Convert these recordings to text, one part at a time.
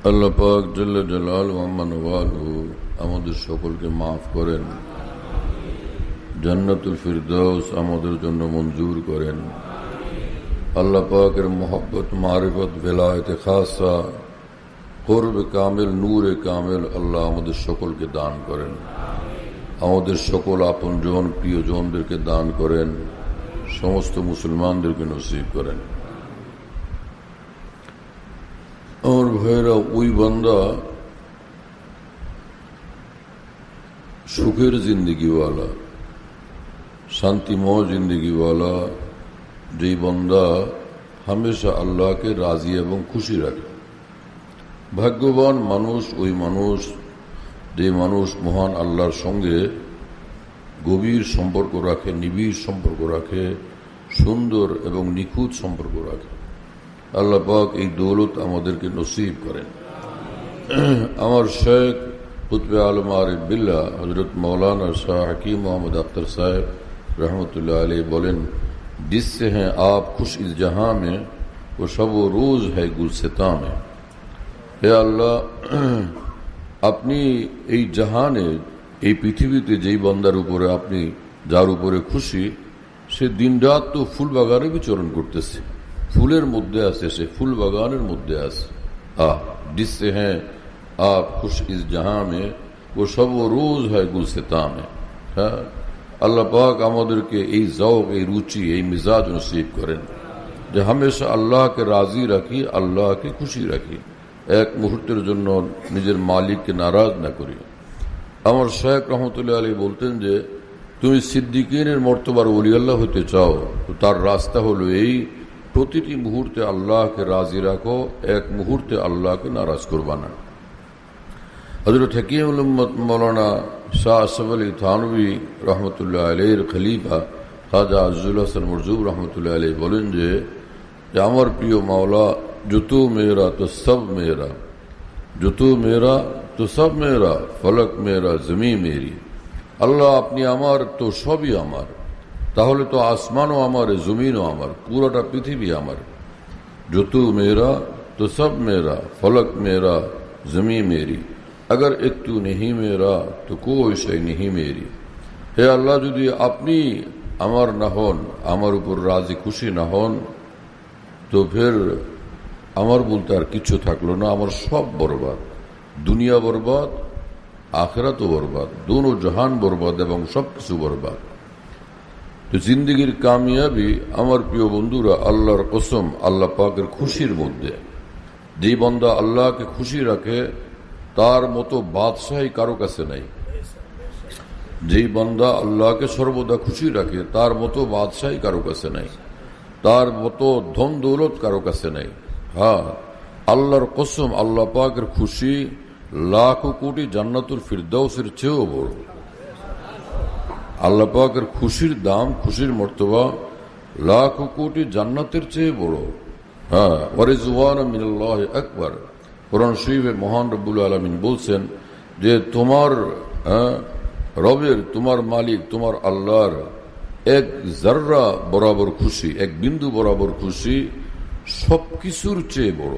আল্লাহ পাক জাল্লা জালালুহু ওয়া মানওয়ালুহু আমাদের সকলকে মাফ করেন, জান্নাতুল ফিরদাউস আমাদের জন্য মঞ্জুর করেন। আল্লাহ পাকের মোহাব্বত, মারিফত, ভেলায়েতে খাসা, কুরব কামিল, নূরে কামিল আল্লাহ আমাদের সকলকে দান করেন। আমাদের সকল আপনজন প্রিয়জনদেরকে দান করেন, সমস্ত মুসলমানদেরকে নসিব করেন। আমার ভাইয়েরা, ওই বান্দা সুখের জিন্দগিওয়ালা, শান্তিময় জিন্দগিওয়ালা, যেই বান্দা হামেশা আল্লাহকে রাজি এবং খুশি রাখে। ভাগ্যবান মানুষ ওই মানুষ, যে মানুষ মহান আল্লাহর সঙ্গে গভীর সম্পর্ক রাখে, নিবিড় সম্পর্ক রাখে, সুন্দর এবং নিখুঁত সম্পর্ক রাখে। আল্লাহ পাক এই দৌলত আমাদেরকে নসিব করেন। আমার শেখ কুতবে আলম আরিফ বিল্লাহ হজরত मौलाना शाह हकीम मोहम्मद अख्तर साहब रहमतुल्लाह अलैह बोलें, जिससे हैं आप खुश इस जहां में वो शब व रोज है गुलसिता में। হে আল্লাহ, আপনি এই জাহানে, এই পৃথিবীতে যেই বান্দার উপরে আপনি, যার উপরে খুশি, সে দিন রাত তো ফুল বাগানে বিচরণ করতেছে, ফুলের মধ্যে আছে, সে ফুল বাগানের মধ্যে আছে। जिससे हैं आप खुश इस जहां में वो सब वो रोज है गुलसिता में। হ্যাঁ, আল্লাহ পাক আমাদেরকে এই জওক, এই রুচি, এই মিজাজ নসিব করেন যে হামেশা আল্লাহকে রাজি রাখি, আল্লাহকে খুশি রাখি, এক মুহূর্তের জন্য নিজের মালিককে নারাজ না করি। আমার শেখ রহমতুল্লাহ আলী বলতেন যে তুমি সিদ্দিকিনের মর্তবার ওলি আল্লাহ হতে চাও তো তার রাস্তা হলো এই, প্রতিটি মুহূর্তে আল্লাহকে রাজি রাখো, এক মুহূর্তে আল্লাহকে নারাজ করবা না। হযরত হাকিমুল উম্মত মৌলানা শাহ আসফ আলী থানভী রহমতুল্লাহ আলাইহির খলিফা খাজা আজজুল হাসান মরজুব রহমতুল্লাহ আলাইহি বলেন যে আমার প্রিয় মাওলা, जो तू मेरा तो सब मेरा, जो तू मेरा तो सब मेरा, फलक मेरा जमी मेरी। আল্লাহ, আপনি আমার তো সবই আমার, তাহলে তো আসমানও আমার, জমিনও আমার, পুরোটা পৃথিবী আমার। जो तू मेरा तो सब मेरा, फलक मेरा जमी मेरी, अगर एक तू नहीं मेरा तो कोई शय नहीं मेरी। হে আল্লাহ, যদি আপনি আমার না হন, আমার উপর রাজি খুশি না হন, তো ফের আমার বলতে আর কিছু থাকলো না, আমার সব বরবাদ, দুনিয়া বরবাদ, আখিরাতও বরবাদ, দোনো জাহান বরবাদ এবং সবকিছু বরবাদ। তো জিন্দগির কামিয়াবি আমার প্রিয় বন্ধুরা, আল্লাহর কসম, আল্লাহ পাকের খুশির মধ্যে। যেই বান্দা আল্লাহকে খুশি রাখে তার মতো বাদশাহী কারো কাছে নাই। যেই বান্দা আল্লাহকে সর্বদা খুশি রাখে তার মতো বাদশাহী কারো কাছে নাই, তার মতো ধন দৌলত কারো কাছে নাই। হ্যাঁ, আল্লাহর কসম, আল্লাহ পাকের খুশি লাখো কোটি জান্নাতুল ফিরদাউসের চেয়েও বড়। আল্লাহ পাকের খুশির দাম, খুশির মর্তবা লাখো কোটি জান্নাতের চেয়ে বড়। হ্যাঁ, ওয়ারিজওয়ান মিনাল্লাহি আকবার। কোরআন শরীফে মহান রব্বুল আলামিন বলছেন যে তোমার রবের, তোমার মালিক, তোমার আল্লাহর এক জাররা বরাবর খুশি, এক বিন্দু বরাবর খুশি সবকিছুর চেয়ে বড়,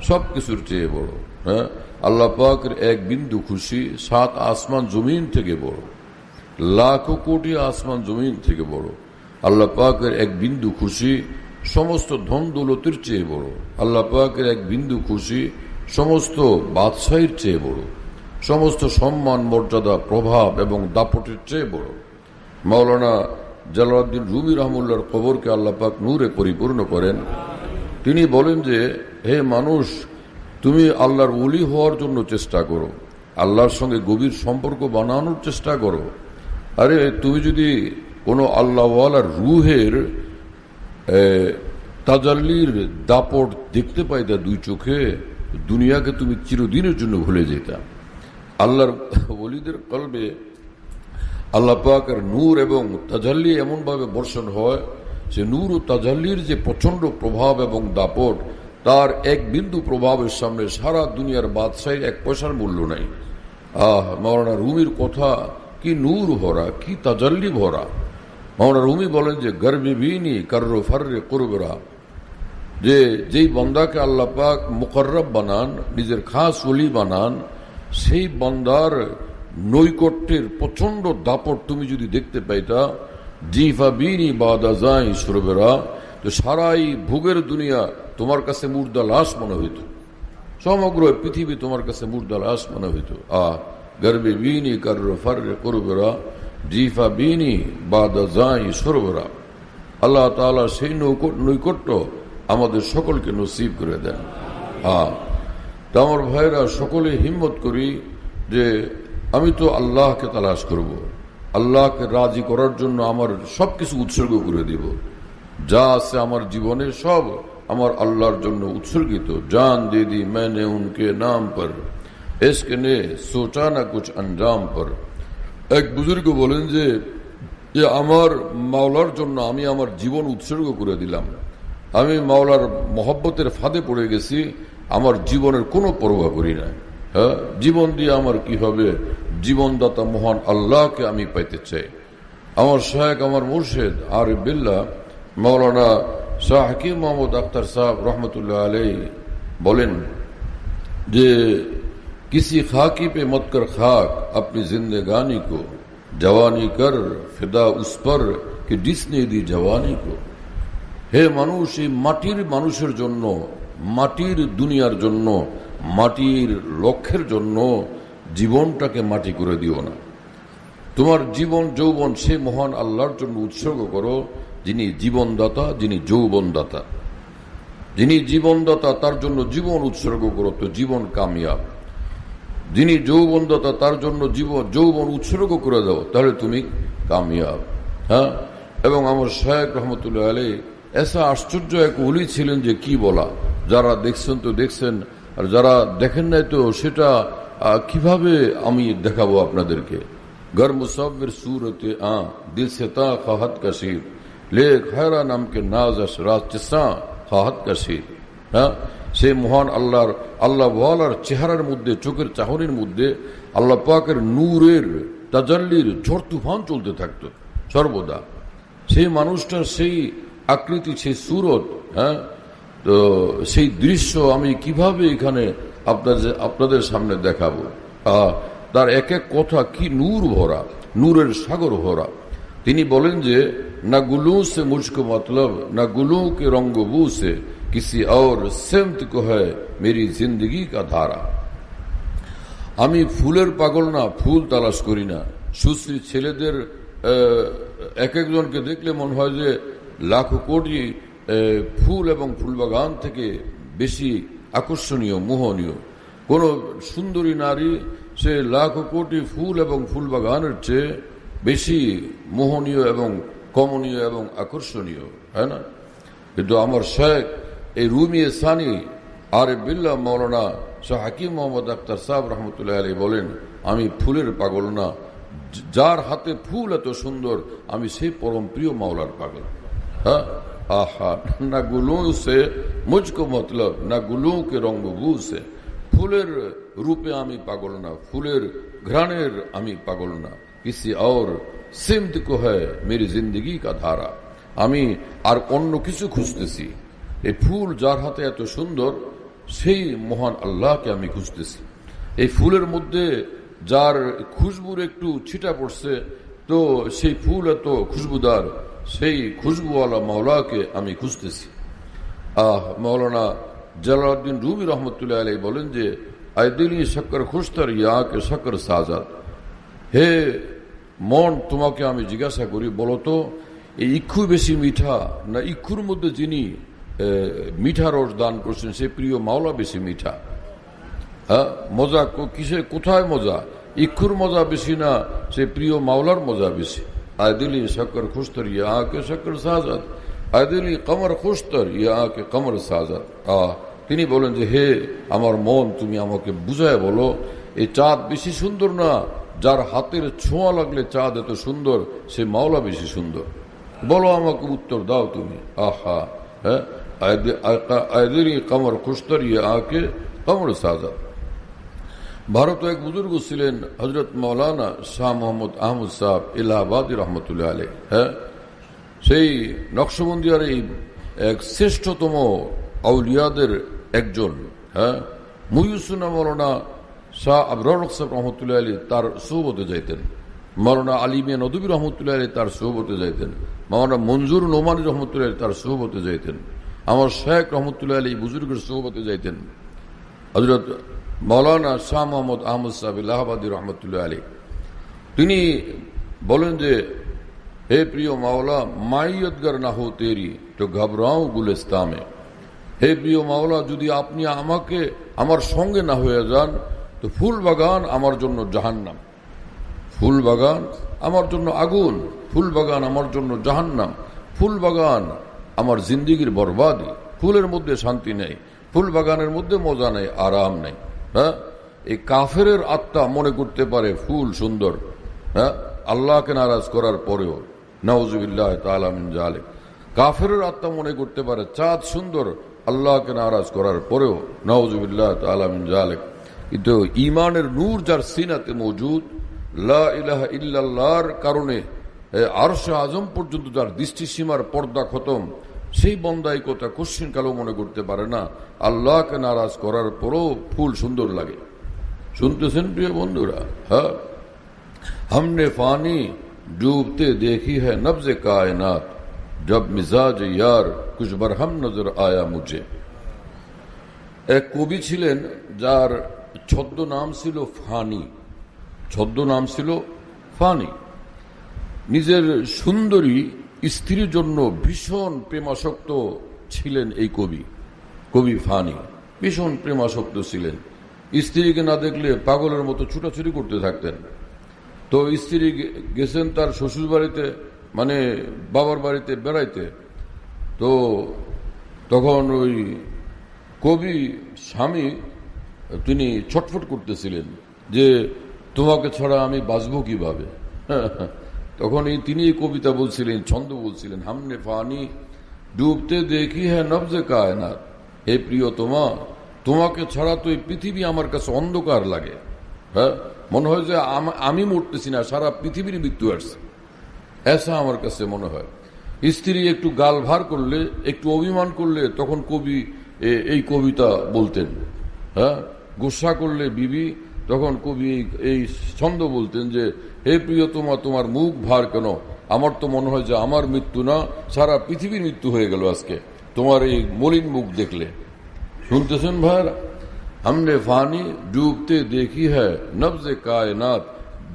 সবকিছুর চেয়ে বড়। হ্যাঁ, আল্লাহ পাকের এক বিন্দু খুশি 7 আসমান জমিন থেকে বড়, লাখো কোটি আসমান জমিন থেকে বড়। আল্লাহ পাকের এক বিন্দু খুশি সমস্ত ধন দৌলতের চেয়ে বড়। আল্লাহ পাকের এক বিন্দু খুশি সমস্ত বাদশাহীর চেয়ে বড়, সমস্ত সম্মান, মর্যাদা, প্রভাব এবং দাপটের চেয়ে বড়। মাওলানা জালালউদ্দিন রুমি রহমতুল্লাহর কবরকে আল্লাহ পাক নূরে পরিপূর্ণ করেন। তিনি বলেন যে হে মানুষ, তুমি আল্লাহর ওলি হওয়ার জন্য চেষ্টা করো, আল্লাহর সঙ্গে গভীর সম্পর্ক বানানোর চেষ্টা করো। আরে তুমি যদি কোনো আল্লাহওয়ালার রুহের তাজাল্লির দাপট দেখতে পাইতা দুই চোখে, দুনিয়াকে তুমি চিরদিনের জন্য ভুলে যেতা। আল্লাহর ওলিদের কলবে আল্লাহ পাকের নূর এবং তাজাল্লি এমনভাবে বর্ষণ হয় যে নূর ও তাজাল্লির যে প্রচন্ড প্রভাব এবং দাপট, তার এক বিন্দু প্রভাবের সামনে সারা দুনিয়ার বাদশাহীর এক পয়সার মূল্য নাই। মাওলানা রুমির কথা কি নূর ভরা, কি তাজাল্লি ভরা। মাওলানা রুমি বলেন যে গর্বে বিনি কর্র ফর্রে কুরবরা, যে যেই বন্দাকে আল্লাহ পাক মুকররব বানান, নিজের খাস ওলি বানান, সেই বন্দার নৈকট্যের প্রচন্ড দাপট তুমি যদি দেখতে পাইতা, জিফা বিনি বাদা যাই সুরবেরা, তো সারাই ভোগের দুনিয়া তোমার কাছে মুর্দা লাশ মনে হইত, সমগ্র পৃথিবী তোমার কাছে মুর্দা লাশ মনে হইত। গর্বে বিনি কর ফর করবেরা, জিফা বিনি বাদা যাই সুরবেরা। আল্লাহ তাআলা সেই নৈকট্য আমাদের সকলকে নসিব করে দেন। তা আমার ভাইরা, সকলে হিম্মত করি যে আমি তো আল্লাহকে তালাশ করব, আল্লাহকে রাজি করার জন্য আমার সবকিছু উৎসর্গ করে দিব। যা আছে আমার জীবনে সব আমার আল্লাহর জন্য উৎসর্গিত। জান দে দি मैंने उनके नाम पर, इश्क ने सोचा ना कुछ अंजाम पर। এক বুজুর্গ বলেন যে আমার মাওলার জন্য আমি আমার জীবন উৎসর্গ করে দিলাম। আমি মাওলার মহব্বতের ফাঁদে পড়ে গেছি, আমার জীবনের কোনো পরোয়া করি না। হ্যাঁ, জীবন দিয়ে আমার কি হবে? জীবনদাতা মহান আল্লাহকে আমি পাইতে চাই। আমার শায়েখ, আমার মুর্শিদ আরিফ বিল্লাহ মৌলানা শাহ হাকিম মোহাম্মদ আখতার সাহেব রহমতুল্লাহ আলাইহি বলেন যে किसी खाकी पे मत कर खाक अपनी जिंदगानी को, जवानी कर फिदा उस पर कि जिसने दी जवानी को। হে মানুষ, এই মাটির মানুষের জন্য, মাটির দুনিয়ার জন্য, মাটির লক্ষ্যের জন্য জীবনটাকে মাটি করে দিও না। তোমার জীবন যৌবন সে মহান আল্লাহর জন্য উৎসর্গ করো, যিনি জীবনদাতা, যিনি যৌবনদাতা। যিনি জীবনদাতা তার জন্য জীবন উৎসর্গ করো, তো জীবন কামিয়াব। যিনি যৌবনদাতা তার জন্য যৌবন উৎসর্গ করে দাও, তাহলে তুমি কামিয়াব। হ্যাঁ, এবং আমার শায়েখ রহমতুল্লাহ আলাইহি এসা আশ্চর্য এক ওলি ছিলেন যে কি বলা। যারা দেখছেন তো দেখছেন, আর যারা দেখেন নাই তো সেটা কিভাবে আমি দেখাবো আপনাদেরকে। গর মুসাব্বির সুরতে দিল সে তা খাহাত কাসির, লে খায়রা নামকে নাজ রাজ চিসা খাহাত কাসির। হ্যাঁ, সেই মহান আল্লাহ ওয়ালার চেহারার মধ্যে, চোখের চাহনির মধ্যে আল্লাহ পাকের নূরের তাজাল্লির ঝড় তুফান চলতে থাকতো সর্বদা। সেই মানুষটার সেই আকৃতি, সেই সুরত, হ্যাঁ, তো সেই দৃশ্য আমি কিভাবে এখানে আপনাদের সামনে দেখাবো। তার এক এক কথা কি নূর ভরা, নূরের সাগর ভরা। তিনি বলেন যে না গুলু সে মুঝকো মতলব, না গুলু কে রঙ্গবু সে किसी और सिमत को है मेरी जिंदगी का धारा। আমি ফুলের পাগল না, ফুল তালাশ করি না। সুশ্রী ছেলেদের এক একজনকে দেখলে মনে হয় যে লাখো কোটি ফুল এবং ফুলবাগান থেকে বেশি আকর্ষণীয়, মোহনীয়। কোন সুন্দরী নারী সে লাখো কোটি ফুল এবং ফুলবাগানের চেয়ে বেশি মোহনীয় এবং কমনীয় এবং আকর্ষণীয়, হয় না? কিন্তু আমার শেখ এই রুমি সানি আরিফ বিল্লাহ মৌলানা শাহ হাকিম মোহাম্মদ আখতার সাহেব রহমতুল্লাহ আলাইহি বলেন, আমি ফুলের পাগল না, যার হাতে ফুল এত সুন্দর আমি সেই পরম প্রিয় মাওলার পাগল। হ্যাঁ, আহা, না গুলু সে মুঝকো মতলব, না গুলু কে রঙ্গবু সে। ফুলের রূপে আমি পাগল না, ফুলের ঘ্রাণের আমি পাগল না। কিসি और सिमत को है मेरी जिंदगी का धारा। আমি আর অন্য কিছু খুঁজতেছি। এই ফুল যার হাতে এত সুন্দর, সেই মহান আল্লাহকে আমি খুঁজতেছি। এই ফুলের মধ্যে যার খুশবুর একটু ছিটা পড়ছে, তো সেই ফুল এত খুশবুদার, সেই খুশবুওয়ালা মাওলাকে আমি খুঁজতেছি। মৌলানা জালালউদ্দিন রুমি রহমতুল্লাহ আলাইহি বলেন যে আয় দিলি শক্কর খুশতর ইয়া কে শক্কর সাজাদ। হে মন, তোমাকে আমি জিজ্ঞাসা করি, বলতো এই ইক্ষু বেশি মিঠা না ইক্ষুর মধ্যে যিনি মিঠা রস দান করছেন সে প্রিয় মাওলা বেশি মিঠা? হ্যাঁ, মজা কিসে, কোথায় মজা? ইক্ষুর মজা বেশি না সে প্রিয় মাওলার মজা বেশি? আয় দিলি শক্কর খুশতর ইয়া আকে শক্কর সাজাদ, আয় দিলি কমর খুশতর ইয়া আকে কমর সাজাদ। তিনি বলেন যে হে আমার মন, তুমি আমাকে বুঝায় বলো, এই চাঁদ বেশি সুন্দর না যার হাতের ছোঁয়া লাগলে চাঁদ এত সুন্দর, সে মাওলা বেশি সুন্দর? বলো, আমাকে উত্তর দাও তুমি। আহা, হ্যাঁ, কমর খুশতর ইয়ে আকে কমর সাজাদ। ভারত এক বুজুর্গ ছিলেন হজরত মৌলানা শাহ মোহাম্মদ আহমদ সাহেব এলাহাবাদী রহমতুল্লাহ আলাইহি। হ্যাঁ, সেই নকশবন্দিয়ার এই এক শ্রেষ্ঠতম আউলিয়াদের একজন, হ্যাঁ, মুহিউসুন্নাহ মাওলানা শাহ আবরার রহসাব রহমতুল্লাহ আলী তার সোহবতে যাইতেন, মাওলানা আলী মিয়া নদবী রহমতুল্লাহ আলী তার সোহবতে যাইতেন, মাওলানা মঞ্জুর নোমানী রহমতুল্লাহ আলী তার সোহবতে যাইতেন, আমার শেখ রহমতুল্লাহ আলী বুজুর্গের সোহবতে যাইতেন, হযরত মাওলানা শাহ মোহাম্মদ আহমদ সাহেব ইলাহাবাদী রহমতুল্লাহ আলী। তিনি বলেন যে, হে প্রিয় মাওলা, মাইয়তগর না হো তেরি তো ঘবরাও গুলিস্তামে। হে প্রিয় মাওলা, যদি আপনি আমাকে আমার সঙ্গে না হয়ে যান তো ফুল বাগান আমার জন্য জাহান্নাম, ফুল বাগান আমার জন্য আগুন, ফুল বাগান আমার জন্য জাহান্নাম, ফুল বাগান আমার জিন্দিগির বরবাদি। ফুলের মধ্যে শান্তি নেই, ফুল বাগানের মধ্যে মজা নেই, আরাম নেই। হ্যাঁ, এই কাফেরের আত্মা মনে করতে পারে ফুল সুন্দর, হ্যাঁ, আল্লাহকে নারাজ করার পরেও। নাউজুবিল্লাহ তাআলা মিন যালিক। কাফেরের আত্মা মনে করতে পারে চাঁদ সুন্দর, আল্লাহকে নারাজ করার পরেও। নাউজুবিল্লাহ তাআলা মিন যালিক। কিন্তু ঈমানের নূর যার সিনাতে মজুদ, লা ইলাহা ইল্লাল্লাহর কারণে আরশে আজম পর্যন্ত যার দৃষ্টিসীমার পর্দা খতম, সেই বন্দাই কথা কোশ্চিন কালেও মনে করতে পারে না আল্লাহকে নারাজ করার পরও ফুল সুন্দর লাগে। শুনতেছেন প্রিয় বন্ধুরা? হ্যাঁ, हमने फानी डूबते देखी है नब्ज कायनात, जब मिजाज यार कुछ बरहम नजर आया मुझे। এক কবি ছিলেন যার ছদ্ম নাম ছিল ফানি, ছদ্ম নাম ছিল ফানি। নিজের সুন্দরী স্ত্রীর জন্য ভীষণ প্রেমাসক্ত ছিলেন এই কবি, কবি ফানি ভীষণ প্রেমাসক্ত ছিলেন। স্ত্রীকে না দেখলে পাগলের মতো ছুটাছুটি করতে থাকতেন। তো স্ত্রী গেছেন তার শ্বশুর বাড়িতে, মানে বাবার বাড়িতে বেড়াইতে। তো তখন ওই কবি স্বামী তিনি ছটফট করতেছিলেন যে তোমাকে ছাড়া আমি বাঁচবো কিভাবে। তখন তিনি এই কবিতা বলছিলেন, ছন্দ বলছিলেন, হামনে ফানি ডুবতে দেখি হ্যাঁ নবজে কায়নাত। হে প্রিয়তমা, তোমাকে ছাড়া তো এই পৃথিবী আমার কাছে অন্ধকার লাগে। হ্যাঁ, মনে হয় যে আমি মরতেছি না, সারা পৃথিবীর মৃত্যু আসছে, এসা আমার কাছে মনে হয়। স্ত্রী একটু গাল ভার করলে, একটু অভিমান করলে তখন কবি এই কবিতা বলতেন। হ্যাঁ, গুসা করলে বিবি, তখন কবি এই ছন্দ বলতেন যে হে প্রিয়তমা, তোমার মুখ ভার কেন? আমার তো মনে হয় যে আমার মৃত্যু না, সারা পৃথিবীর মৃত্যু হয়ে গেল আজকে তোমার এই মলিন মুখ দেখলে। শুনতেছেন ভাইরা? हमने फानी डूबते देखी है नब्ज कायनात,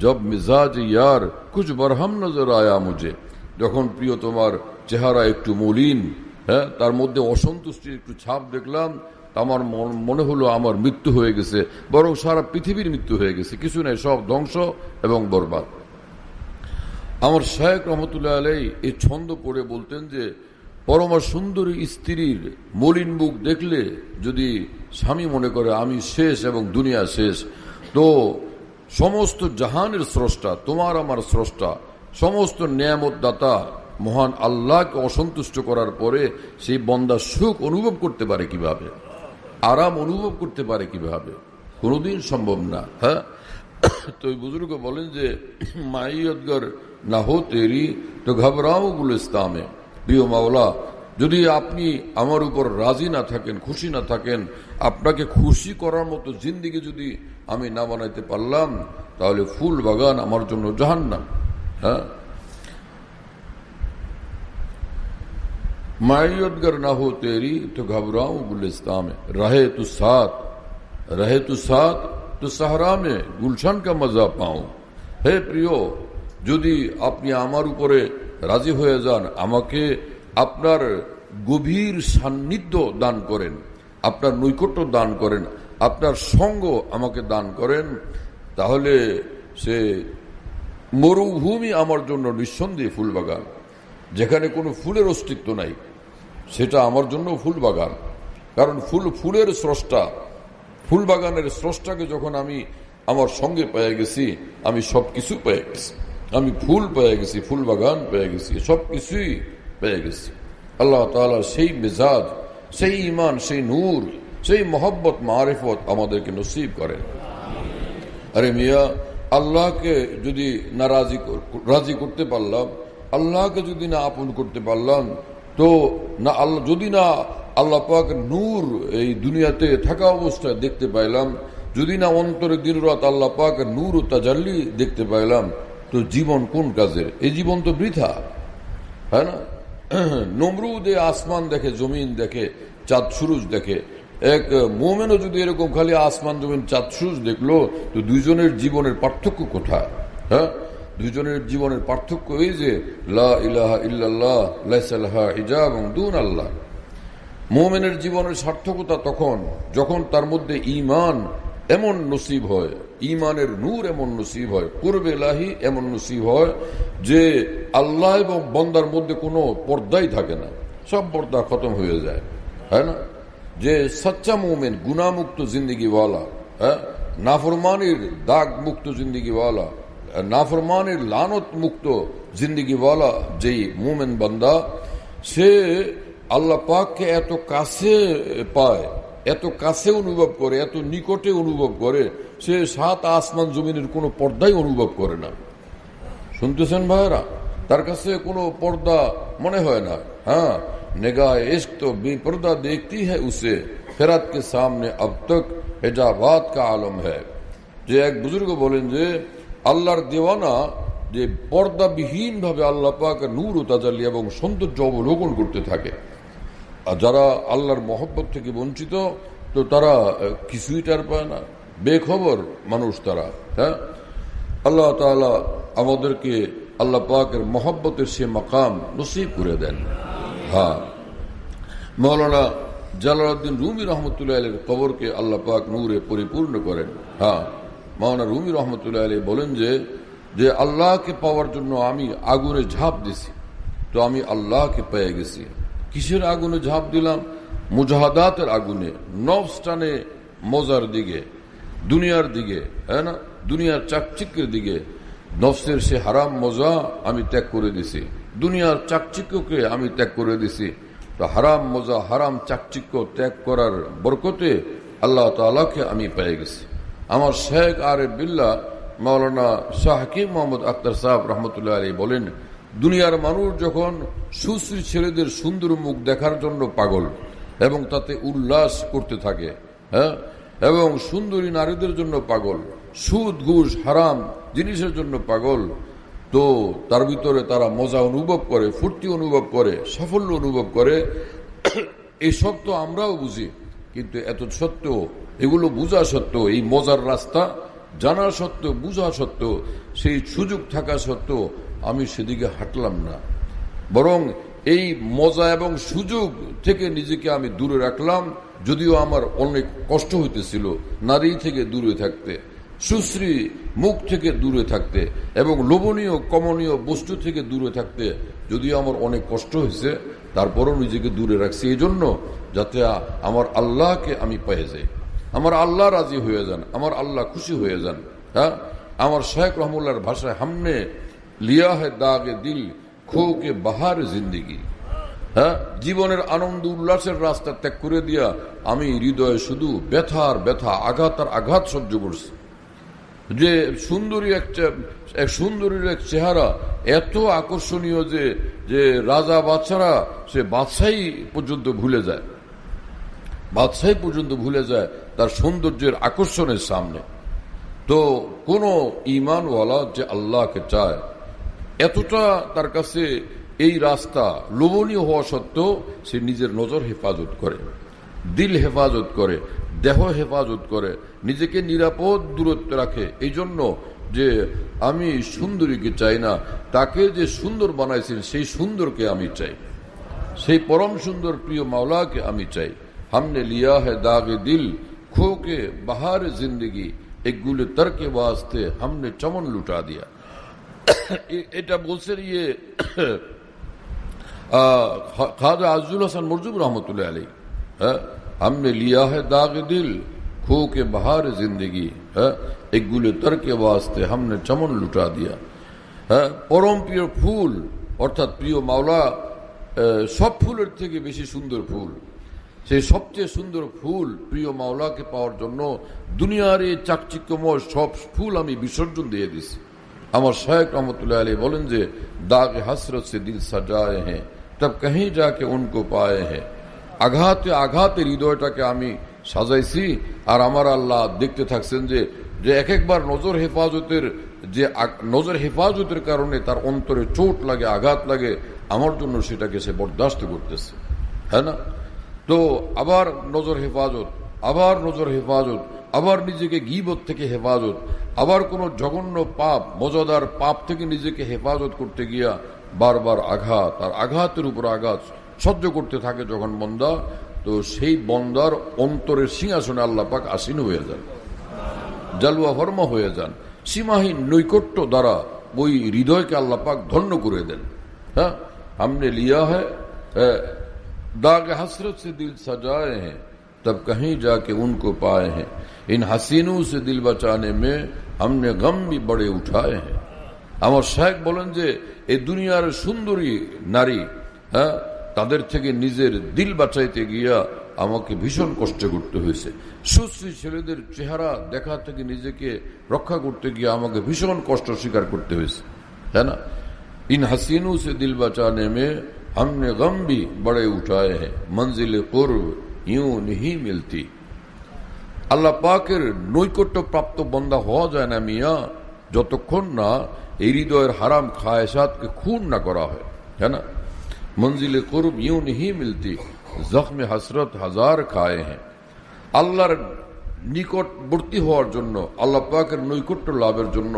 जब मिजाज यार कुछ बरहम नजर आया मुझे। যখন প্রিয় তোমার চেহারা একটু মলিন, হ্যাঁ, তার মধ্যে অসন্তুষ্টির একটু ছাপ দেখলাম, আমার মনে হলো আমার মৃত্যু হয়ে গেছে, বরং সারা পৃথিবীর মৃত্যু হয়ে গেছে, কিছু নেই, সব ধ্বংস এবং বরবাদ। আমার শেখ রহমতুল্লাহ আলাই এই ছন্দ পড়ে বলতেন যে পরমা সুন্দরী স্ত্রীর মলিন মুখ দেখলে যদি স্বামী মনে করে আমি শেষ এবং দুনিয়া শেষ, তো সমস্ত জাহানের স্রষ্টা, তোমার আমার স্রষ্টা, সমস্ত নিয়ামত দাতা মহান আল্লাহকে অসন্তুষ্ট করার পরে সেই বন্দা সুখ অনুভব করতে পারে কিভাবে, আরাম অনুভব করতে পারে কিভাবে? কোনোদিন সম্ভব না। হ্যাঁ, তো বুজুর্গ বলেন যে মাইয়তগর না হো তেরি তো ঘবরাও গুলিস্তামে। প্রিয় মাওলা, যদি আপনি আমার উপর রাজি না থাকেন, খুশি না থাকেন, আপনাকে খুশি করার মতো জিন্দিগি যদি আমি না বানাইতে পারলাম, তাহলে ফুল বাগান আমার জন্য জাহান্নাম। হ্যাঁ, मायतगर ना हो तेरी तो घबराऊं गुलिस्तान में, रहे तू साथ तो सहरा में गुलशन का मजा पाऊं। হে প্রিয়, যদি আপনি আমার উপরে রাজি হয়ে যান, আমাকে আপনার গভীর সান্নিধ্য দান করেন, আপনার নৈকট্য দান করেন, আপনার সঙ্গ আমাকে দান করেন, তাহলে সে মরুভূমি আমার জন্য নিঃসন্দেহে ফুল বাগান। যেখানে কোনো ফুলের অস্তিত্ব নাই, সেটা আমার জন্য ফুল বাগান। কারণ ফুলের স্রষ্টা, ফুল বাগানের স্রষ্টাকে যখন আমি আমার সঙ্গে পেয়ে গেছি, আমি সব কিছু পেয়ে গেছি। আমি ফুল পেয়ে গেছি, ফুল বাগান পেয়ে গেছি, সব কিছুই পেয়ে গেছি। আল্লাহ তাআলা সেই মেজাজ, সেই ঈমান, সেই নূর, সেই মহব্বত, মারিফত আমাদেরকে নসিব করেন। আরে মিয়া, আল্লাহকে যদি না রাজি করতে পারলাম, আল্লাহকে যদি না আপন করতে পারলাম, তো না আল্লাহ, যদি না আল্লাহ পাক নূর এই দুনিয়াতে থাকা অবস্থায় দেখতে পাইলাম, যদি না অন্তরে দিন রাত আল্লাহ পাক নূর ও তাজাল্লি দেখতে পাইলাম, তো জীবন কোন কাজের? এই জীবন তো বৃথা, হ্যাঁ না? নমরুদে আসমান দেখে, জমিন দেখে, চাঁদ সুরুজ দেখে। এক মোমেনও যদি এরকম খালি আসমান জমিন চাঁদ সুরুজ দেখলো, তো দুইজনের জীবনের পার্থক্য কোথায়? হ্যাঁ, দুইজনের জীবনের পার্থক্য এই যে লা ইলাহা ইল্লাল্লাহ লাইসা লাহা হিজাবুন দুন আল্লাহ। মোমেনের জীবনের সার্থকতা তখন যখন তার মধ্যে ঈমান এমন নসিব হয়, ঈমানের নূর এমন নসিব হয়, কুরবে ইলাহি এমন নসিব হয় যে আল্লাহ এবং বান্দার মধ্যে কোনো পর্দাই থাকে না, সব পর্দা খতম হয়ে যায়, হ্যাঁ না? যে সচ্চা মোমেন, গুনামুক্ত জিন্দিগিওয়ালা, হ্যাঁ, নাফরমানির দাগ মুক্ত জিন্দিগিওয়ালা, নাফরমানির লানত মুক্ত জিন্দিগিওয়ালা যেই মোমেন বান্দা, সে আল্লাহ পাককে এত কাছে পায়, এত কাছে অনুভব করে, এত নিকটে অনুভব করে, সে সাত আসমান জমিনের কোনো পর্দাই অনুভব করে না। শুনতেছেন ভাইরা? তার কাছে কোনো পর্দা মনে হয় না। হ্যাঁ, निगाह इश्क तो बेपर्दा देखती है उसे, फिरात के सामने अब तक हिजाबात का आलम है। যে এক বুজুর্গ বলেন যে আল্লাহর দেওয়ানা যে পর্দাবিহীন ভাবে আল্লাহ পাক নূর ও তাজাল্লি এবং সৌন্দর্য অবলোকন করতে থাকে। আর যারা আল্লাহর মহব্বত থেকে বঞ্চিত, তো তারা কিছুই টার পায় না, বেখবর মানুষ তারা। হ্যাঁ, আল্লাহ তাআলা আমাদেরকে আল্লাহ পাকের মহব্বতের সে মাকাম নসিব করে দেন। হ্যাঁ, মৌলানা জালালউদ্দিন রুমি রহমতুল্লাহ আলাইহির কবরকে আল্লাহ পাক নূরে পরিপূর্ণ করেন। হ্যাঁ, মৌলানা রুমি রহমতুল্লাহ আলাইহি বলেন যে আল্লাহকে পাওয়ার জন্য আমি আগুনে ঝাঁপ দিছি, তো আমি আল্লাহকে পেয়ে গেছি। কিসের আগুনে ঝাঁপ দিলাম? মুজাহাদাতের আগুনে, নফস টানে মজার দিকে, দুনিয়ার দিকে, হ্যাঁ না, দুনিয়ার চাকচিক্যের দিকে। নফসের সে হারাম মজা আমি ত্যাগ করে দিছি, দুনিয়ার চাকচিক্যকে আমি ত্যাগ করে দিছি। তো হারাম মজা, হারাম চাকচিক্য ত্যাগ করার বরকতে আল্লাহ তাআলাকে আমি পেয়ে গেছি। আমার শেখ আরিফ বিল্লাহ মাওলানা শাহ হাকিম মোহাম্মদ আখতার সাহেব রহমতুল্লাহ আলাইহি বলেন, দুনিয়ার মানুষ যখন সুশ্রী ছেলেদের সুন্দর মুখ দেখার জন্য পাগল এবং তাতে উল্লাস করতে থাকে, হ্যাঁ, এবং সুন্দরী নারীদের জন্য পাগল, সুদ ঘুষ হারাম জিনিসের জন্য পাগল, তো তার ভিতরে তারা মজা অনুভব করে, ফুর্তি অনুভব করে, সাফল্য অনুভব করে। এইসব তো আমরাও বুঝি, কিন্তু এত সত্ত্বেও, এগুলো বোঝা সত্ত্বেও, এই মজার রাস্তা জানা সত্ত্বেও, বোঝা সত্ত্বেও, সেই সুযোগ থাকা সত্ত্বেও আমি সেদিকে হাঁটলাম না, বরং এই মজা এবং সুযোগ থেকে নিজেকে আমি দূরে রাখলাম। যদিও আমার অনেক কষ্ট হইতেছিল নারী থেকে দূরে থাকতে, সুশ্রী মুখ থেকে দূরে থাকতে এবং লোভনীয় কমনীয় বস্তু থেকে দূরে থাকতে, যদিও আমার অনেক কষ্ট হয়েছে, তারপরও নিজেকে দূরে রাখছি এই জন্য যাতে আমার আল্লাহকে আমি পেয়ে যাই, আমার আল্লাহ রাজি হয়ে যান, আমার আল্লাহ খুশি হয়ে যান। হ্যাঁ, আমার শেখ রহমুল্লাহর ভাষায়, হামনে লিয়া হে দাগে দিল খো কে বাহার জিন্দিগি। হ্যাঁ, জীবনের আনন্দ উল্লাসের রাস্তা ত্যাগ করে দিয়া আমি হৃদয়ে শুধু ব্যথার ব্যথা, আঘাত আর আঘাত সহ্য করছি। যে সুন্দরী এক সুন্দরীর এক চেহারা এত আকর্ষণীয় যে রাজা বাদশারা সে বাদশাহী পর্যন্ত ভুলে যায়, বাদশাহী পর্যন্ত ভুলে যায় তার সৌন্দর্যের আকর্ষণের সামনে। তো কোন ঈমানওয়ালা যে আল্লাহকে চায়, এতটা তার কাছে এই রাস্তা লোভনীয় হওয়া সত্ত্বেও সে নিজের নজর হেফাজত করে, দিল হেফাজত করে, দেহ হেফাজত করে, নিজেকে নিরাপদ দূরত্বে রাখে। এই জন্য যে আমি সুন্দরীকে চাই না, তাকে যে সুন্দর বানাইছেন সেই সুন্দরকে আমি চাই, সেই পরম সুন্দর প্রিয় মাওলাকে আমি চাই। हमने लिया है दागे दिल खो के बहार जिंदगी एक गुल तर के वास्ते हमने चमन लुटा दिया। এটা বলছেন খাজা আজিজুল হাসান মরজুব রহমতুল্লাহ আলাইহি। হ্যাঁ, हमने लिया है दागे दिल खो के बहार जिंदगी एक गुल तर के वास्ते हमने चमन लुटा दिया। হ্যাঁ, পরম প্রিয় ফুল অর্থাৎ প্রিয় মাওলা সব ফুলের থেকে বেশি সুন্দর ফুল, সেই সবচেয়ে সুন্দর ফুল প্রিয় মাওলাকে পাওয়ার জন্য দুনিয়ার এই চাকচিক্যময় সব ফুল আমি বিসর্জন দিয়ে দিছি। আমার শেখ রহমতুল্লাহ আলাইহি বলেন যে দাগ হাসরত সে দিল সাজায়ে হ্যাঁ তব কहीं जाके उनको पाए हैं আঘাতে আঘাতে হৃদয়টাকে আমি সাজাইছি, আর আমার আল্লাহ দেখতে থাকছেন যে এক একবার নজর হেফাজতের কারণে তার অন্তরে চোট লাগে, আঘাত লাগে, আমার জন্য সেটাকে সে বরদাস্ত করতেছে, হ্যাঁ না? তো আবার নজর হেফাজত, আবার নজর হেফাজত, আবার নিজেকে গীবত থেকে হেফাজত, আবার কোন জঘন্য পাপ, মজাদার পাপ থেকে নিজেকে হেফাজত করতে গিয়া বারবার আঘাত আর আঘাতের উপর আঘাত সহ্য করতে থাকে যখন বন্দা, তো সেই বন্দার অন্তরের সিংহাসনে আল্লাহ পাক আসীন হয়ে যান, জালওয়া ফরমা হয়ে যান। সীমাহীন নৈকট্য দ্বারা ওই হৃদয়কে আল্লাহ পাক ধন্য করে দেন। হ্যাঁ, हमने लिया है दाग हसरत से दिल सजाए हैं, तब कहीं जाके उनको पाए हैं, इन हसीनों से दिल बचाने में हमने गम भी बड़े उठाए हैं। আমার শেখ বলেন যে এই দুনিয়ার সুন্দরী নারী, হ্যাঁ, তাদের থেকে নিজের দিল বাঁচাইতে গিয়া আমাকে ভীষণ কষ্ট করতে হয়েছে। সুশ্রী ছেলেদের চেহারা দেখা থেকে নিজেকে রক্ষা করতে গিয়ে আমাকে ভীষণ কষ্ট স্বীকার করতে হয়েছে, তাই না? इन हसीनों से दिल बचाने में हमने गम भी बड़े उठाए हैं, मंजिल कुर्ब यूं नहीं मिलती। আল্লাহ পাকের নৈকট্য প্রাপ্ত বন্দা হওয়া যায় না মিয়া যতক্ষণ না এই হৃদয়ের হারাম খায়সাতকে খুন না করা হয়, है ना? मंजिल कुर्ब यूं नहीं मिलती, जख्म हसरत हजार खाए हैं। আল্লাহর নিকটবর্তী হওয়ার জন্য, আল্লাহ পাকের নৈকট্য লাভের জন্য,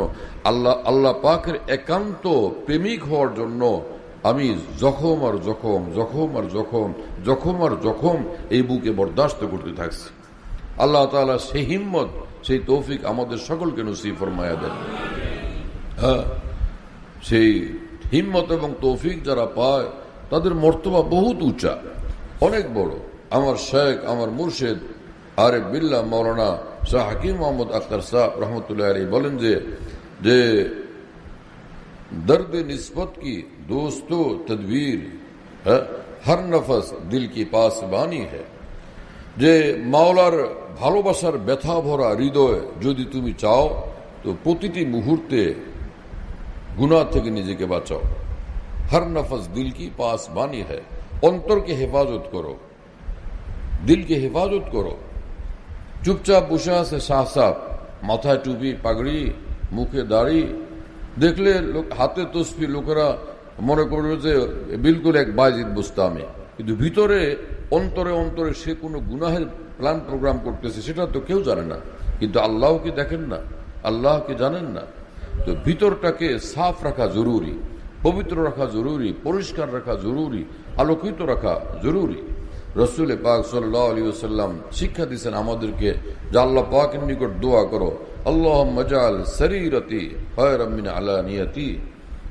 আল্লাহ পাকের একান্ত প্রেমিক হওয়ার জন্য আমি জখম আর জখম, জখম আর জখম, জখম আর জখম এই বুকে বরদাস্ত করতে থাকছি। আল্লাহ তাআলা সেই হিম্মত, সেই তৌফিক আমাদের সকলকে নসিব ফরমায়া দেন। হ্যাঁ, সেই হিম্মত এবং তৌফিক যারা পায় তাদের মর্তবা বহুত উঁচা, অনেক বড়। আমার শেখ, আমার মুর্শিদ আরিফ বিল্লাহ মৌলানা শাহ হাকিম মোহাম্মদ আখতার সাহেব রহমতুল্লাহ আলাইহি বলেন যে दर्द निस्बत की दोस्तों तदबीर हर नफस दिल की पासबानी है। যে মাওলার ভালোবাসার ব্যথা ভরা হৃদয় যদি তুমি চাও তো প্রতিটি মুহূর্তে গুনাহ থেকে নিজেকে বাঁচাও। हर नफस दिल की पासबानी है, অন্তরকে হেফাজত করো, দিলকে হেফাজত করো। চুপচাপ বসে আছে শাহ সাহেব, মাথায় টুপি, পাগড়ি, মুখে দাড়ি, দেখলে হাতে তসবি, লোকেরা মনে করবে যে বিলকুল এক বাজিদ বুস্তামি, কিন্তু ভিতরে অন্তরে অন্তরে সে কোনো গুনাহের প্ল্যান প্রোগ্রাম করতেছে সেটা তো কেউ জানে না। কিন্তু আল্লাহ কি দেখেন না? আল্লাহ কি জানেন না? তো ভিতরটাকে সাফ রাখা জরুরি, পবিত্র রাখা জরুরি, পরিষ্কার রাখা জরুরি, আলোকিত রাখা জরুরি। রসুল পাক সাল্লাল্লাহু আলাইহি ওয়াসাল্লাম শিক্ষা দিয়েছেন আমাদেরকে যে আল্লাহ পাকের নিকট দোয়া করো, আল্লাহুম্মা জাআল সরীরতি খায়রাম মিন আলানিয়াতি।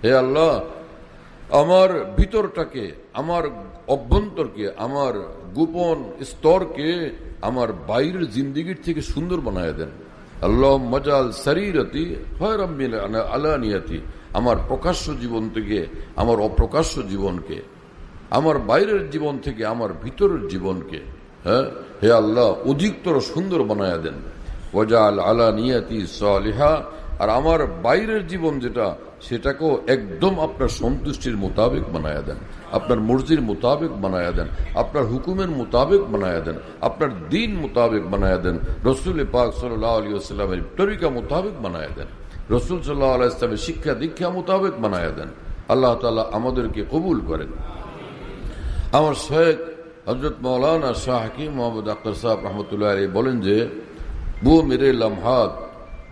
হে আল্লাহ, আমার ভিতরটাকে, আমার অভ্যন্তরকে, আমার গোপন স্তরকে আমার বাইরের জিন্দেগির থেকে সুন্দর বানায় দেন। আল্লাহুম্মা জাআল সরীরতি খায়রাম মিন আলানিয়াতি, আমার প্রকাশ্য জীবন থেকে আমার অপ্রকাশ্য জীবনকে, আমার বাইরের জীবন থেকে আমার ভিতরের জীবনকে, হ্যাঁ, হে আল্লাহ অধিকতর সুন্দর বানায়া দেন। ওয়াজাল আলানিয়াতি সালিহা, আর আমার বাইরের জীবন যেটা সেটাকেও একদম আপনার সন্তুষ্টির মোতাবেক বানায়া দেন, আপনার মর্জির মোতাবেক বানায়া দেন, আপনার হুকুমের মোতাবেক বানায়া দেন, আপনার দিন মোতাবেক বানায়া দেন, রসুল পাক সাল্লাল্লাহু আলাইহি ওয়াসাল্লামের তরিকা মোতাবেক বানায়া দেন, রসুল সাল্লাল্লাহু আলাইহি ওয়াসাল্লামের শিক্ষা দীক্ষা মোতাবেক বানায়া দেন। আল্লাহ তাআলা আমাদেরকে কবুল করেন। আমার শেখ হযরত মৌলানা শাহ হাকিম মোহাম্মদ আখতার সাহেব रहमतुल्लाह अलैह बोलें जे वो मेरे लम्हात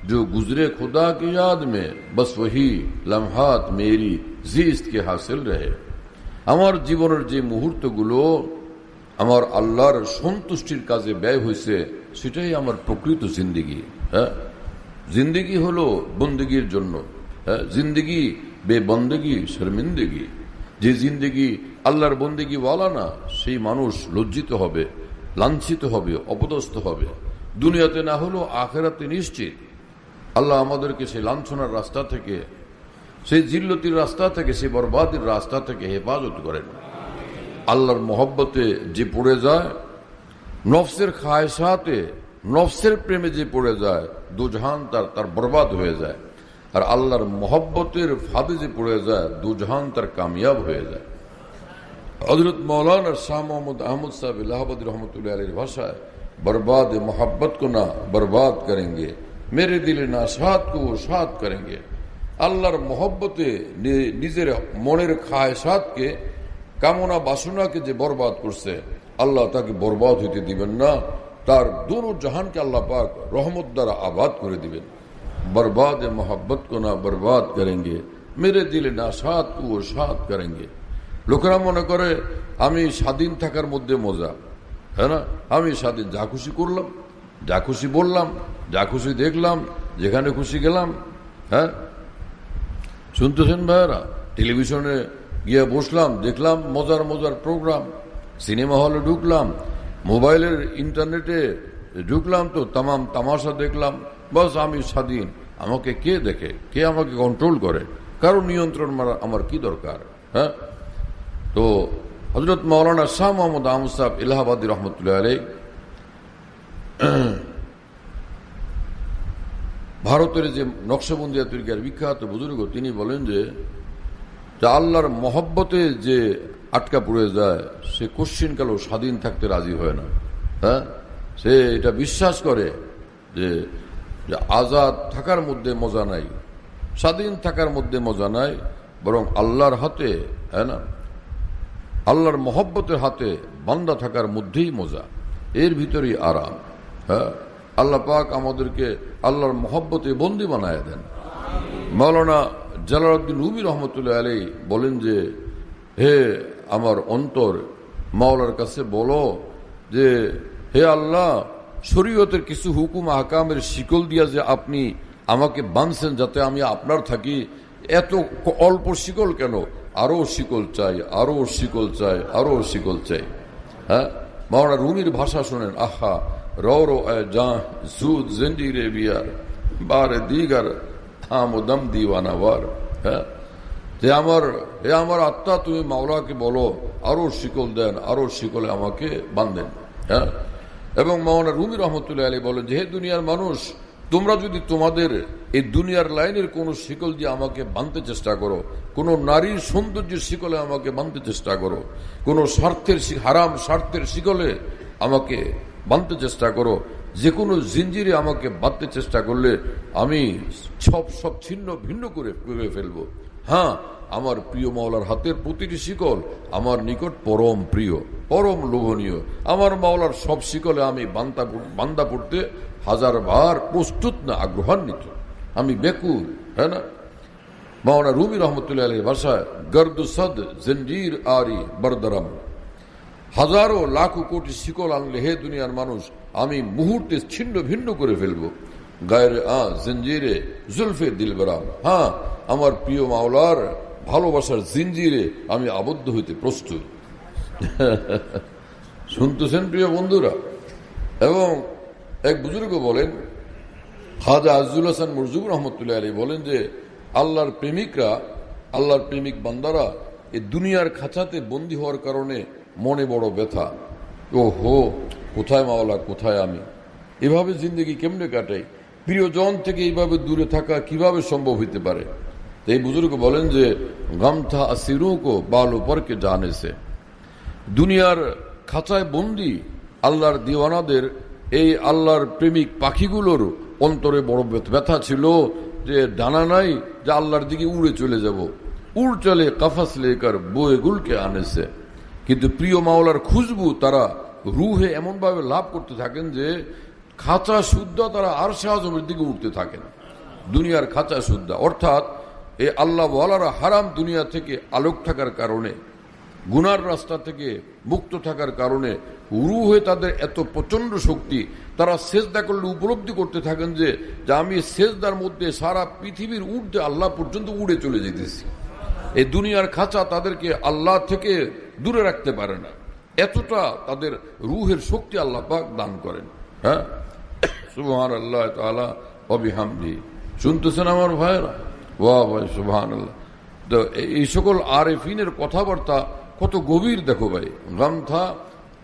जो गुजरे खुदा की याद में बस वही लम्हात मेरी जिस्त के हासिल रहे। আমার জীবনের যে মুহূর্তগুলো আমার আল্লাহর সন্তুষ্টির কাজে ব্যয় হয়েছে সেটাই আমার প্রকৃত জিন্দেগি। হ্যাঁ, জিন্দেগি হলো বন্দেগীর জন্য। হ্যাঁ, জিন্দেগি বেবন্দেগি শর্মিন্দগি। যে জিন্দেগি আল্লাহর বন্দেগি ওয়ালা না, সেই মানুষ লজ্জিত হবে, লাঞ্ছিত হবে, অপদস্থ হবে। দুনিয়াতে না হলেও আখিরাতে নিশ্চিত। আল্লাহ আমাদেরকে সেই লাঞ্ছনার রাস্তা থেকে, সেই জিল্লতির রাস্তা থেকে, সেই বরবাদের রাস্তা থেকে হেফাজত করেন। আল্লাহর মহব্বতে যে পড়ে যায়, নফসের খায়সাতে, নফসের প্রেমে যে পড়ে যায়, দুজাহান তার বরবাদ হয়ে যায়। আর আল্লাহর মহব্বতের ফাঁদে যে পড়ে যায়, দুজাহান তার কামিয়াব হয়ে যায়। हजरत मौलाना शाह मोहम्मद अहमद साहब इलाहाबादी रहमतुल्लाह अलैहि भाषा है, बर्बाद मोहब्बत को ना बर्बाद करेंगे, मेरे दिल ना साथ को वो साथ करेंगे। আল্লাহর মহব্বতে নিজের মনের খায়সাতকে কামনা বাসনাকে যে বরবাদ করছে, আল্লাহ তাকে বরবাদ হইতে দিবেন না, তার দোনো জাহানকে আল্লাহ পাক রহমত দ্বারা আবাদ করে দিবেন। বরবাদ মোহব্বত কো না বরবাদ করেंगे, মেরে দিলে না সাত কো সাত করেंगे। লোকেরা মনে করে আমি স্বাধীন থাকার মধ্যে মজা, হ্যাঁ না, আমি স্বাধীন, যা খুশি করলাম, যা খুশি বললাম, যা খুশি দেখলাম, যেখানে খুশি গেলাম। হ্যাঁ, শুনতেছেন ভাইয়েরা? টেলিভিশনে গিয়ে বসলাম, দেখলাম মজার মজার প্রোগ্রাম, সিনেমা হলে ঢুকলাম, মোবাইলের ইন্টারনেটে ঢুকলাম, তো তামাম তামাশা দেখলাম, বাস আমি স্বাধীন। আমাকে কে দেখে, কে আমাকে কন্ট্রোল করে, কারো নিয়ন্ত্রণ আমার কি দরকার? হ্যাঁ, তো হজরত মৌলানা শাহ মোহাম্মদ আহমদ সাহেব ইলাহাবাদী রহমতুল্লাহ আলাইহি ভারতের যে নকশবন্দিয়া তরিকার বিখ্যাত বুজুর্গ, তিনি বলেন যে আল্লাহর মহব্বতে যে আটকা পড়ে যায় সে কোশ্চিনকালেও স্বাধীন থাকতে রাজি হয় না। হ্যাঁ, সে এটা বিশ্বাস করে যে আজাদ থাকার মধ্যে মজা নাই, স্বাধীন থাকার মধ্যে মজা নাই, বরং আল্লাহর হাতে, হ্যাঁ না, আল্লাহর মহব্বতের হাতে বান্দা থাকার মধ্যেই মজা, এর ভিতরেই আরাম। হ্যাঁ, আল্লাহ পাক আমাদেরকে আল্লাহর মহব্বতে বন্দী বানায় দেন। মাওলানা জালালউদ্দিন রুমি রহমতুল্লাহ আলাইহি বলেন যে হে আমার অন্তর, মাওলার কাছে বলো যে হে আল্লাহ, শরীয়তের কিছু হুকুম আহকামের শিকল দিয়া যে আপনি আমাকে বাঁধছেন যাতে আমি আপনার থাকি, এত অল্প শিকল কেন? আরো শিকল চাই, আরো শিকল চাই, আরো শিকল চাই। হ্যাঁ, মাওলানা রুমির ভাষা শোনেন, আহা রো জাঁ জুদ জঞ্জিরে বিয়ার বারে দিগার থাম দম দিওয়ানাওয়ার। হ্যাঁ, যে আমার আত্মা, তুমি মাওলাকে বলো আরো শিকল দেন, আরো শিকলে আমাকে বাঁধেন। হ্যাঁ, এবং মাওলানা রুমি রহমতুল্লাহ আলাইহি বলেন যে হে দুনিয়ার মানুষ, তোমরা যদি তোমাদের এই দুনিয়ার লাইনের কোন শিকল দিয়ে আমাকে বাঁধতে চেষ্টা করো, কোন নারীর সৌন্দর্যের শিকলে আমাকে বাঁধতে চেষ্টা করো, কোন স্বার্থের হারাম স্বার্থের শিকলে আমাকে বাঁধতে চেষ্টা করো, যে কোনো জিঞ্জিরে আমাকে বাঁধতে চেষ্টা করলে আমি সব ছিন্ন ভিন্ন করে ফেলবো। হ্যাঁ, আমার প্রিয় মাওলার হাতের প্রতিটি শিকল আমার নিকট পরম প্রিয়, পরম লোভনীয়। আমার মাওলার সব শিকলে আমি বান্দা পড়তে হাজারবার প্রস্তুত না, আগ্রহান্বিত, আমি বেকুল। হ্যাঁ না, মাওলানা রুমি রহমতুল্লাহ আলাইহির ভাষায় গর্দ সদ জঞ্জির আরি বরদরম, হাজারো লাখো কোটি শিকল আনলে হে দুনিয়ার মানুষ আমি মুহূর্তে ছিন্ন ভিন্ন করে ফেলবো। গায়রে জঞ্জিরে জুলফে দিলবরাম, হ্যাঁ, আমার প্রিয় মাওলার ভালোবাসার জিঞ্জিরে আমি আবদ্ধ হইতে প্রস্তুত। শুনতেছেন প্রিয় বন্ধুরা? এবং এক বুজুর্গ বলেন, খাজা আজুল হাসান মরজুব রহমতুল্লাহ আলাইহি বলেন যে আল্লাহর প্রেমিকরা, আল্লাহর প্রেমিক বান্দারা এই দুনিয়ার খাঁচাতে বন্দী হওয়ার কারণে মনে বড় ব্যথা। ও হো, কোথায় মাওলা, কোথায় আমি, এভাবে জিন্দগি কেমনে কাটাই? প্রিয়জন থেকে এইভাবে দূরে থাকা কিভাবে সম্ভব হইতে পারে? এই বুজুর্গ বলেন যে গম থা আসিরু কো বাল উপর কে জানে সে, দুনিয়ার খাঁচায় বন্দী আল্লাহর দিওয়ানাদের, এই আল্লাহর প্রেমিক পাখিগুলোর অন্তরে বড় ব্যথা ছিল যে ডানা নাই, যে আল্লাহর দিকে উড়ে চলে যাব, উড় চলে কাফাস লেকার বয়ে গুলকে আনেছে। কিন্তু প্রিয় মাওলার খুশবু তারা রুহে এমনভাবে লাভ করতে থাকেন যে খাঁচা শুদ্ধ তারা আরশে আযমের দিকে উঠতে থাকেন। দুনিয়ার খাঁচা শুদ্ধ অর্থাৎ এই আল্লাহ ওয়ালারা হারাম দুনিয়া থেকে আলোক থাকার কারণে, গুনার রাস্তা থেকে মুক্ত থাকার কারণে রুহে তাদের এত প্রচন্ড শক্তি, তারা সেজদা করলে উপলব্ধি করতে থাকেন যে আমি সেজদার মধ্যে সারা পৃথিবীর ঊর্ধ্বে আল্লাহ পর্যন্ত উড়ে চলে যেতেছি। এই দুনিয়ার খাঁচা তাদেরকে আল্লাহ থেকে দূরে রাখতে পারে না, এতটা তাদের রুহের শক্তি আল্লাহ পাক দান করেন। হ্যাঁ, সুবহানাল্লাহ তাআলা ওয়া বিহামদি। শুনতেছেন আমার ভাইরা? ওয়া ভাই সুবহানাল্লাহ। তো এই সকল আরেফিনের কথাবার্তা কত গভীর দেখো ভাই। গম থা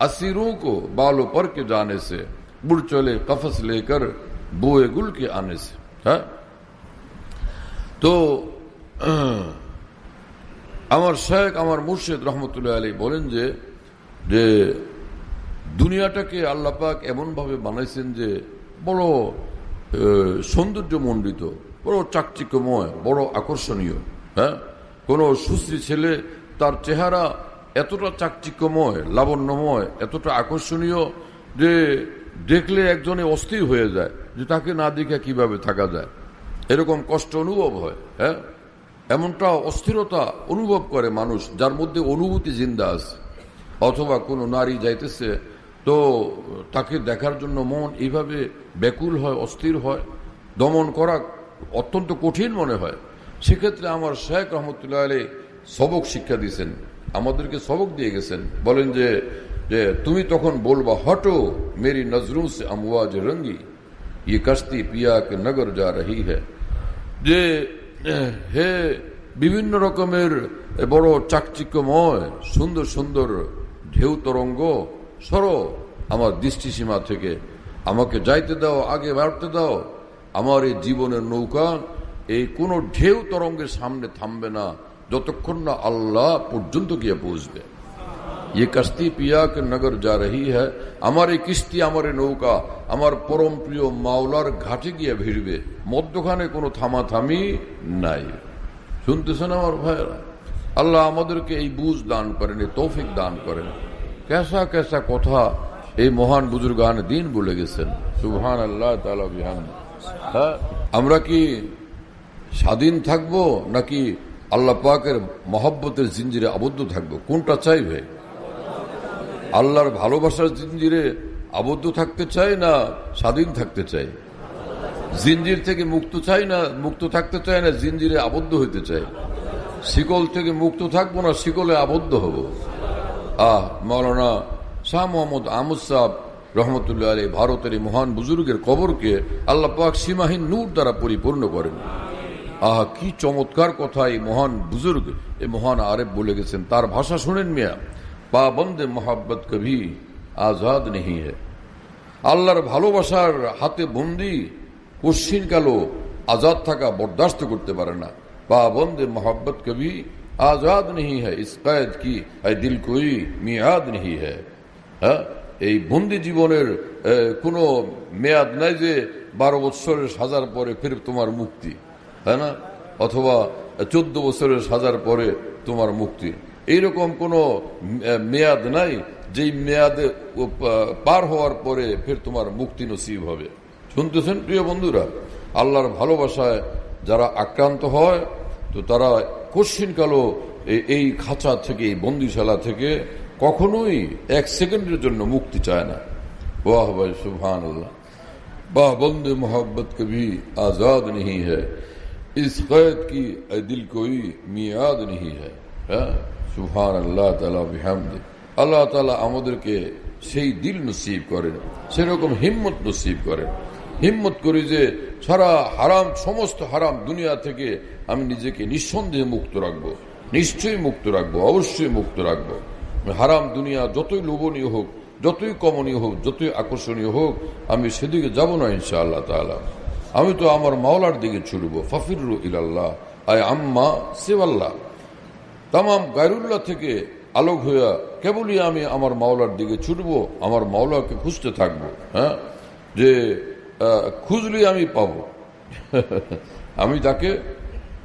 আসিরু কো বালো পর কে জানে সে, বুড় চলে কফস লেकर बोए गुल के आने से। হ্যাঁ, তো আমার শেখ, আমার মুর্শিদ রহমতুল্লাহ আলী বলেন যে দুনিয়াটাকে আল্লাহ পাক এমনভাবে বানাইছেন যে বড় সৌন্দর্যমণ্ডিত, বড় চাকচিক্যময়, বড় আকর্ষণীয়। হ্যাঁ, কোনো সুশ্রী ছেলে তার চেহারা এতটা চাকচিক্যময়, লাবণ্যময়, এতটা আকর্ষণীয় যে দেখলে একজনে অস্থির হয়ে যায় যে তাকে না দেখে কিভাবে থাকা যায়, এরকম কষ্ট অনুভব হয়। হ্যাঁ, এমনটা অস্থিরতা অনুভব করে মানুষ যার মধ্যে অনুভূতি জিন্দা আছে। অথবা কোনো নারী যাইতেছে তো তাকে দেখার জন্য মন এইভাবে ব্যাকুল হয়, অস্থির হয়, দমন করা অত্যন্ত কঠিন মনে হয়। সেক্ষেত্রে আমার শেখ রহমতুল্লাহ আলাইহি সবক শিক্ষা দিয়েছেন, আমাদেরকে সবক দিয়ে গেছেন। বলেন যে তুমি তখন বলবা, হটো মেরি নজরুঁ সে আমওয়াজ রঙ্গি, ये कश्ती पिया के नगर जा रही है। যে হে বিভিন্ন রকমের বড় চাকচিক্যময় সুন্দর সুন্দর ঢেউ তরঙ্গ, সরো আমার দৃষ্টিসীমা থেকে, আমাকে যাইতে দাও, আগে বাড়তে দাও। আমার এই জীবনের নৌকা এই কোনো ঢেউ তরঙ্গের সামনে থামবে না যতক্ষণ না আল্লাহ পর্যন্ত গিয়ে পৌঁছবে। ये कश्ती पिया के नगर जा रही है, আমার এই কিস্তি, আমার এই নৌকা আমার পরম প্রিয় মাওলার ঘাটে গিয়ে ভিড়বে, মধ্যখানে কোনো থামাথামি নাই। শুনতেছেন আমার ভাইয়েরা? আল্লাহ আমাদেরকে এই বুঝ দান করেন, এই তৌফিক দান করেন। কেসা কেসা কথা এই মহান বুজুর্গান দিন বলে গেছেন। সুবহান আল্লাহ তাআলা বিহামদি। হ্যাঁ, আমরা কি স্বাধীন থাকবো নাকি আল্লাহ পাকের মহব্বতের জিঞ্জিরে আবদ্ধ থাকবো? কোনটা চাইবে? আল্লাহর ভালোবাসার জিঞ্জিরে আবদ্ধ থাকতে চাই না স্বাধীন থাকতে চাই? জিঞ্জির থেকে মুক্ত চাই না, মুক্ত থাকতে চাই না জিঞ্জিরে আবদ্ধ হইতে চাই? শিকল থেকে মুক্ত থাকবো না শিকলে আবদ্ধ হব? মাওলানা শাহ মোহাম্মদ আহমদ সাহেব রহমতুল্লাহ আলাইহি ভারতের এই মহান বুজুর্গের কবরকে আল্লাহ পাক সীমাহীন নূর দ্বারা পরিপূর্ণ করেন। কি চমৎকার কথা এই মহান বুজুর্গ, এই মহান আরেফ বলে গেছেন। তার ভাষা শুনেন মিয়া, পাবন্দে মোহাব্বত কভি আজাদ নেই হ্যায়। আল্লাহর ভালোবাসার হাতে বন্দি কশিন কালো আজাদ থাকা বরদাস্ত করতে পারে না। পাবন্দে মোহাব্বত কভি আজাদ নেই হ্যায়, ইস কয়েদ কি দিল কোই মিয়াদ নেই হ্যায়। হ্যাঁ, এই বন্দি জীবনের কোনো মেয়াদ নাই যে 12 বছরের সাজার পরে ফের তোমার মুক্তি, হ্যাঁ না, অথবা 14 বছরের সাজার পরে তোমার মুক্তি। এইরকম কোনো মেয়াদ নাই যেই মেয়াদে পার হওয়ার পরে ফের তোমার মুক্তি নসিব হবে। শুনতেছেন প্রিয় বন্ধুরা? আল্লাহর ভালোবাসায় যারা আক্রান্ত হয় তো তারা কশিনকালো এই খাঁচা থেকে, এই বন্দিশালা থেকে কখনোই 1 সেকেন্ডের জন্য মুক্তি চায় না। বাহ ভাই, সুবহানাল্লাহ। বাহ, বন্দে মোহাব্বত কভি আজাদ नहीं है, इस कैद की दिल कोई मियाद नहीं है। সুবহান আল্লাহ তাআলা বিহামদি। আল্লাহ তাআলা আমাদেরকে সেই দিল নসিব করেন, সেরকম হিম্মত নসিব করেন। হিম্মত করি যে সারা হারাম, সমস্ত হারাম দুনিয়া থেকে আমি নিজেকে নিঃসন্দেহে মুক্ত রাখবো, নিশ্চয়ই মুক্ত রাখবো, অবশ্যই মুক্ত রাখবো। হারাম দুনিয়া যতই লোভনীয় হোক, যতই কমনীয় হোক, যতই আকর্ষণীয় হোক, আমি সেদিকে যাব না ইনশাআল্লাহ তাআলা। আমি তো আমার মাওলার দিকে ছুটবো। ফাফিরু ইলাল্লাহ আয় আম্মা সিওয়াল্লাহ। তামাম গায়রুল্লাহ থেকে আলোক হইয়া কেবলই আমি আমার মাওলার দিকে ছুটবো, আমার মাওলাকে খুঁজতে থাকবো। হ্যাঁ, যে খুঁজলেই আমি পাবো, আমি তাকে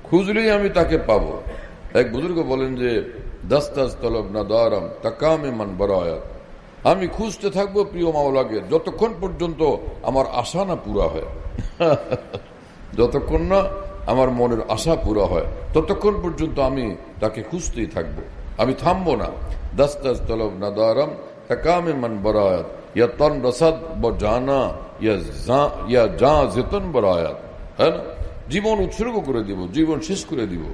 খুঁজলেই আমি তাকে পাবো। এক বুজুর্গ বলেন যে দাস্তাস তলব না দারাম তাকামে মান বরায়াত। আমি খুঁজতে থাকবো প্রিয় মাওলাকে যতক্ষণ পর্যন্ত আমার আশা না পুরা হয়। যতক্ষণ না আমার মনের আশা পুরা হয় ততক্ষণ পর্যন্ত আমি তাকে খুঁজতেই থাকবো, আমি থামবো না। দাস্তাস তলব না দারাম তাকামে মান বরায়াত, ইয়া তন রসাদ জানা ইয়া জা জেতন বরায়াত। হ্যাঁ না, জীবন উৎসর্গ করে দিব, জীবন শেষ করে দিব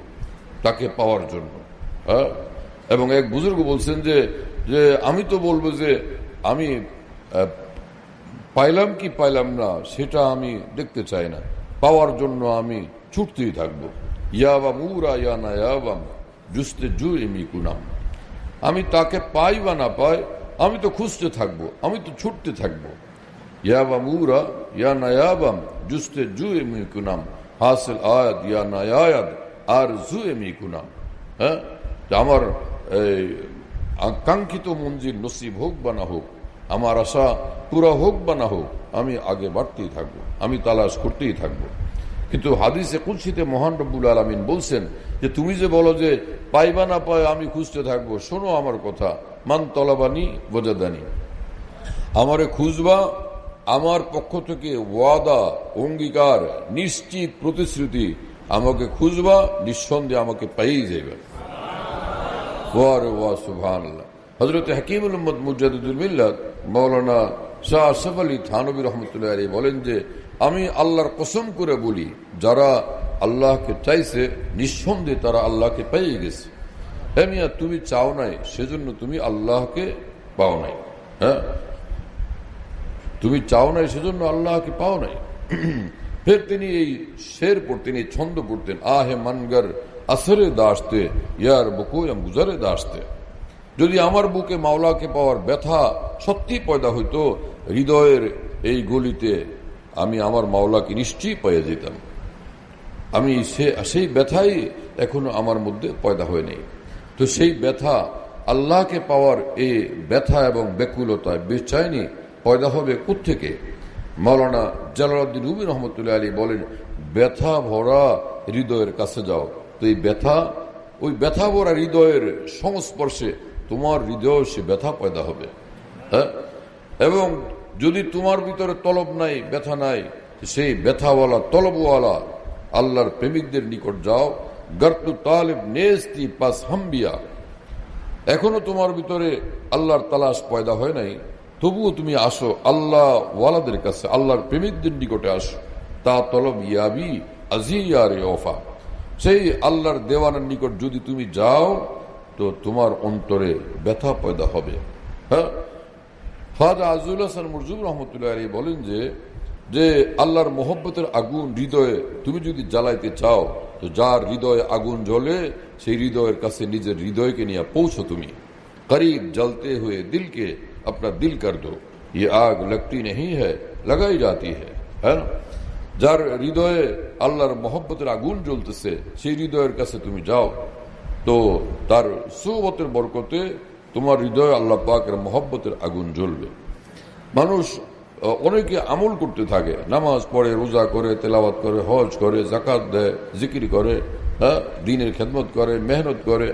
তাকে পাওয়ার জন্য। হ্যাঁ, এবং এক বুজুর্গ বলছেন যে আমি তো বলবো যে আমি পাইলাম কি পাইলাম না সেটা আমি দেখতে চাই না, পাওয়ার জন্য আমি ছুটতেই থাকবো। ইয়াবা মুরা ইয়া না ইয়াবাম জুস্তে জু এমি কুনাম। আমি তাকে পাই বা না পাই আমি তো খুঁজতে থাকবো, আমি তো ছুটতে থাকবো। ইয়াবা মুরা ইয়া না ইয়াবাম জুস্তে জু এমি কুনাম হাসিল আয়াত ইয়া না আয়াত আর জু এমি কুনাম। হ্যাঁ, আমার আকাঙ্ক্ষিত মঞ্জিল নসিব হোক বা না হোক, আমার আশা পুরা হোক বা না হোক, আমি আগে বাড়তেই থাকবো, আমি তালাশ করতেই থাকবো। কিন্তু হাদিসে কুদসিতে মহান রব্বুল আলামিন বলছেন যে তুমি যে বলো যে পাইবা না পায় আমি খুঁজতে থাকবো, শোনো আমার কথা, মান তলাবানি ওয়াজাদানি, আমারে খুঁজবা, আমার পক্ষ থেকে ওয়াদা, অঙ্গীকার, নিশ্চিত প্রতিশ্রুতি, আমাকে খুঁজবা, নিঃসন্দেহে আমাকে পাইয়ে যাবে। সুবহানাল্লাহ। হযরত হাকিমুল উম্মত মুজাদ্দিদুল মিল্লাত মাওলানা শাহ আশরাফ আলী থানভী রাহমাতুল্লাহি আলাইহি বলেন যে আমি আল্লাহর কসম করে বলি, যারা আল্লাহকে চাইছে নিঃসন্দেহে তারা আল্লাহকে পেয়ে গেছে। হে মিয়া, তুমি চাও নাই সেজন্য তুমি আল্লাহকে পাও নাই। হ্যাঁ, তুমি চাও নাই সেজন্য আল্লাহকে পাও নাই। ফের তিনি এই শের পড়তেন, এই ছন্দ পড়তেন, আহে মানগর আসরে দাসতে ইয়ার বুকু গুজারে দাসতে। যদি আমার বুকে মাওলাকে পাওয়ার ব্যথা সত্যি পয়দা হইতো, হৃদয়ের এই গলিতে আমি আমার মাওলাকে নিশ্চয়ই পেয়ে যেতাম। আমি সেই ব্যথাই এখনো আমার মধ্যে পয়দা হয় নাই। তো সেই ব্যথা, আল্লাহকে পাওয়ার এই ব্যথা এবং ব্যাকুলতায় বেচাইনি পয়দা হবে কোত্থেকে? মাওলানা জালালউদ্দিন রুমি রহমতুল্লাহ আলী বলেন, ব্যথা ভরা হৃদয়ের কাছে যাও। তো এই ব্যথা, ওই ব্যথা ভরা হৃদয়ের সংস্পর্শে তোমার হৃদয় সে ব্যথা পয়দা হবে। হ্যাঁ, এবং যদি তোমার ভিতরে তলব নাই, ব্যথা নাই, সেই ব্যথাওয়ালা তলবওয়ালা আল্লাহর প্রেমিকদের নিকট যাও। গর্তু তালিব নেস্তি পাস হাম্বিয়া, এখনো তোমার ভিতরে আল্লাহর তালাশ পয়দা হয় নাই, তবুও তুমি আসো আল্লাহ ওয়ালাদের কাছে, আল্লাহর প্রেমিকদের নিকটে আসো। তা তলব ইয়াবি আজিয়ার ওফা, সেই আল্লাহর দেওয়ানের নিকট যদি তুমি যাও তো তোমার অন্তরে ব্যথা পয়দা হবে। হ্যাঁ, খাজা আজুল হাসান মরজুব রহমতুল্লাহ আলাইহি বলেন যে আল্লাহর মোহব্বতের আগুন হৃদয়ে তুমি যদি জ্বালাইতে চাও, তো যার হৃদয়ে আগুন জ্বলে সেই হৃদয়ের কাছে নিজের হৃদয়কে নিয়ে পৌঁছো তুমি। করিব জ্বলতে হুয়ে দিলকে अपना दिल कर दो, ये आग लगती नहीं है लगाई जाती है। হ্যাঁ, যার হৃদয়ে আল্লাহর মহব্বতের আগুন জ্বলতেছে সেই হৃদয়ের কাছে তুমি যাও, তো তার সুবতের বরকতে তোমার হৃদয়ে আল্লাহ পাকের মহব্বতের আগুন জ্বলবে। মানুষ অনেকে আমল করতে থাকে, নামাজ পড়ে, রোজা করে, তেলাওয়াত করে, হজ করে, যাকাত দেয়, জিকির করে, হ্যাঁ, দ্বীনের খেদমত করে, মেহনত করে।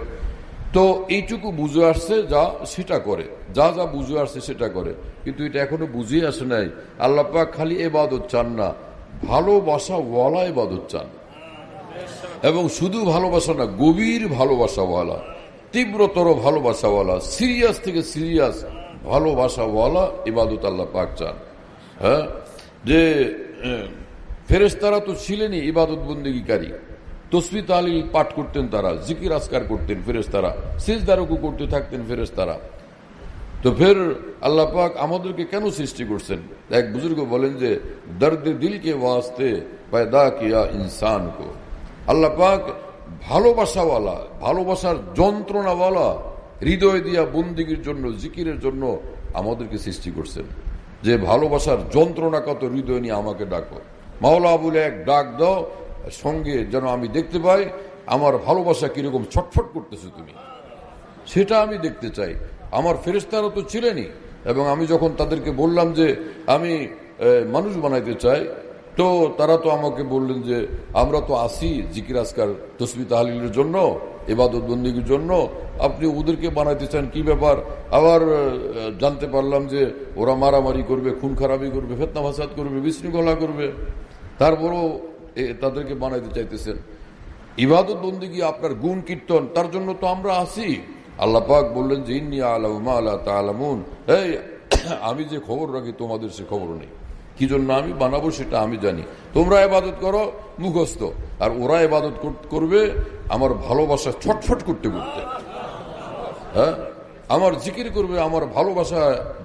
তো এইটুকু বুঝে আসছে যা সেটা করে, যা যা বুঝে আসছে সেটা করে, কিন্তু এটা এখনো বুঝে আসে নাই আল্লাহ পাক খালি ইবাদত চান না, ভালোবাসাওয়ালা ইবাদত চান। এবং শুধু ভালোবাসা না, গভীর ভালোবাসাওয়ালা, তীব্রতর ভালোবাসাওয়ালা, সিরিয়াস থেকে সিরিয়াস ভালোবাসাওয়ালা ইবাদত আল্লাহ পাক চান। হ্যাঁ, যে ফেরেশতারা তো ছিলেনই ইবাদত বন্দেগীকারী, তসবিহ তাহলিল পাঠ করতেন তারা, জিকির আসকার করতেন ফেরেশতারা, সিজদা রুকু করতে থাকতেন ফেরেশতারা। তো ফের আল্লাহ পাক আমাদেরকে কেন সৃষ্টি করছেন? এক বুজুর্গ বলেন যে দর্দ দিল কে ওয়াস্তে পয়দা কিয়া ইনসান কো। আল্লাহ পাক ভালোবাসাওয়ালা, ভালোবাসার যন্ত্রণাওয়ালা হৃদয় দিয়া বন্দিগির জন্য, জিকিরের জন্য আমাদেরকে সৃষ্টি করছেন। যে ভালোবাসার যন্ত্রণা কত হৃদয় নিয়ে আমাকে ডাকো, মাওলা বলে এক ডাক দাও, সঙ্গে যেন আমি দেখতে পাই আমার ভালোবাসা কিরকম ছটফট করতেছে তুমি, সেটা আমি দেখতে চাই। আমার ফেরেশতারা তো ছিলেনই, এবং আমি যখন তাদেরকে বললাম যে আমি মানুষ বানাইতে চাই, তো তারা তো আমাকে বললেন যে আমরা তো আসি জিকির আসকার তসবিহ তাহলিলের জন্য, ইবাদত বন্দেগীর জন্য, আপনি ওদেরকে বানাইতে চান, কি ব্যাপার? আবার জানতে পারলাম যে ওরা মারামারি করবে, খুন খারাপি করবে, ফিতনা ফাসাদ করবে, বিশৃঙ্খলা করবে, তারপরও তাদেরকে বানাইতে চাইতেছেন। ইবাদত বন্দেগী আপনার গুণ কীর্তন, তার জন্য তো আমরা আসি। আল্লাহ পাক বললেন যে ইন্নী আ'লামু মা লা তা'লামুন, এই আমি যে খবর রাখি তোমাদের সে খবর নেই, কি জন্য আমি বানাবো সেটা আমি জানি। তোমরা ইবাদত করো মুখস্থ, আর ওরা ইবাদত করবে আমার ভালোবাসা ছটফট করতে করতে। হ্যাঁ, আমার জিকির করবে আমার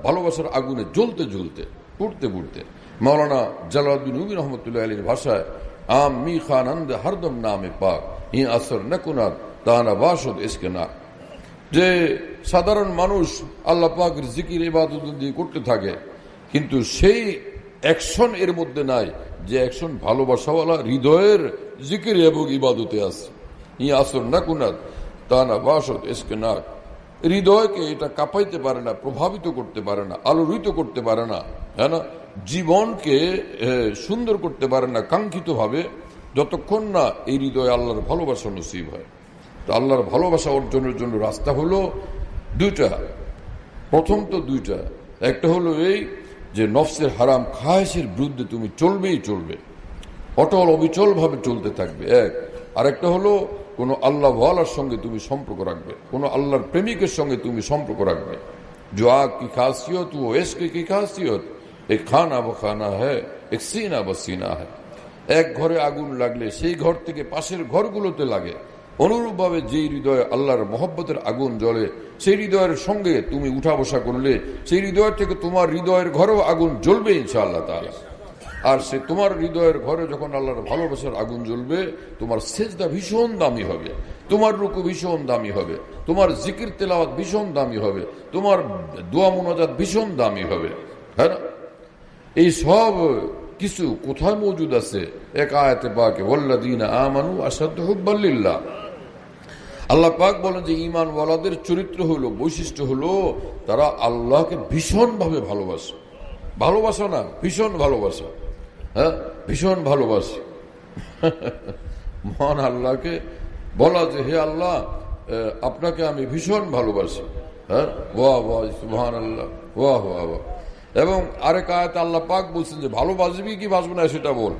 ভালোবাসার আগুনে জ্বলতে জ্বলতে, পুড়তে পুড়তে। মাওলানা জালালউদ্দিন রুমি রহমতুল্লাহ আলীর ভাষায় আম মি খানন্দ হরদম নামে পাক ই আসর নকুনাত তানা বাসদ ইসকে না, যে সাধারণ মানুষ আল্লাহ পাকের জিকির ইবাদত দিয়ে করতে থাকে, কিন্তু সেই অ্যাকশন এর মধ্যে নাই যে অ্যাকশন ভালোবাসাওয়ালা হৃদয়ের জিকির এবং ইবাদতে আছে। ই আসর নকুনাত তা না বাসত এসকে না, হৃদয়কে এটা কাঁপাইতে পারে না, প্রভাবিত করতে পারে না, আলোড়িত করতে পারে না, হ্যাঁ না, জীবনকে সুন্দর করতে পারে না কাঙ্ক্ষিত ভাবে, যতক্ষণ না এই হৃদয়ে আল্লাহর ভালোবাসা নসিব হয়। তো আল্লাহর ভালোবাসা অর্জনের জন্য রাস্তা হলো দুইটা। প্রথম তো দুইটা, একটা হলো এই যে নফসের হারাম খায়েশের বিরুদ্ধে তুমি চলবেই চলবে, অটল অবিচল ভাবে চলতে থাকবে এক। আর একটা হলো কোনো আল্লাহ ওয়ালার সঙ্গে তুমি সম্পর্ক রাখবে, কোনো আল্লাহর প্রেমিকের সঙ্গে তুমি সম্পর্ক রাখবে। जो आग की खासियत वो इश्क की खासियत, एक खाना व खाना है, एक सीना व सीना है। এক ঘরে আগুন লাগলে সেই ঘর থেকে পাশের ঘরগুলোতে লাগে। অনুরূপভাবে যেই হৃদয়ে আল্লাহর মহব্বতের আগুন জ্বলে, সেই হৃদয়ের সঙ্গে তুমি উঠা বসা করলে সেই হৃদয় থেকে তোমার হৃদয়ের ঘরেও আগুন জ্বলবে ইনশাআল্লাহ তাআলা। আর সে তোমার হৃদয়ের ঘরে যখন আল্লাহর ভালোবাসার আগুন জ্বলবে, তোমার সেজদা ভীষণ দামি হবে, তোমার রুকু ভীষণ দামি হবে, তোমার জিকির তেলাওয়াত ভীষণ দামি হবে, তোমার দোয়া মুনাজাত ভীষণ দামি হবে, হ্যাঁ না? এই সব কিছু কোথায় মজুদ আছে? এক আয়াতে পাকে ওয়াল্লাযীনা আমানু আশাদ্দু হুব্বান লিল্লাহ। আল্লাহ পাক বলেন যে ঈমানওয়ালাদের চরিত্র হলো, বৈশিষ্ট্য হলো তারা আল্লাহকে ভীষণ ভাবে ভালোবাসে। ভালোবাসা না, ভীষণ ভালোবাসা, হ্যাঁ, ভীষণ ভালোবাসে। মহান আল্লাহকে বলা যে হে আল্লাহ, আপনাকে আমি ভীষণ ভালোবাসি, হ্যাঁ, ওয়াহ ওয়াহ সুবহানাল্লাহ, ওয়াহ ওয়াহ ওয়াহ। এবং আরেক আয়াতে আল্লাহ পাক বলছেন যে ভালোবাসবি কি বাসবি না সেটা বল,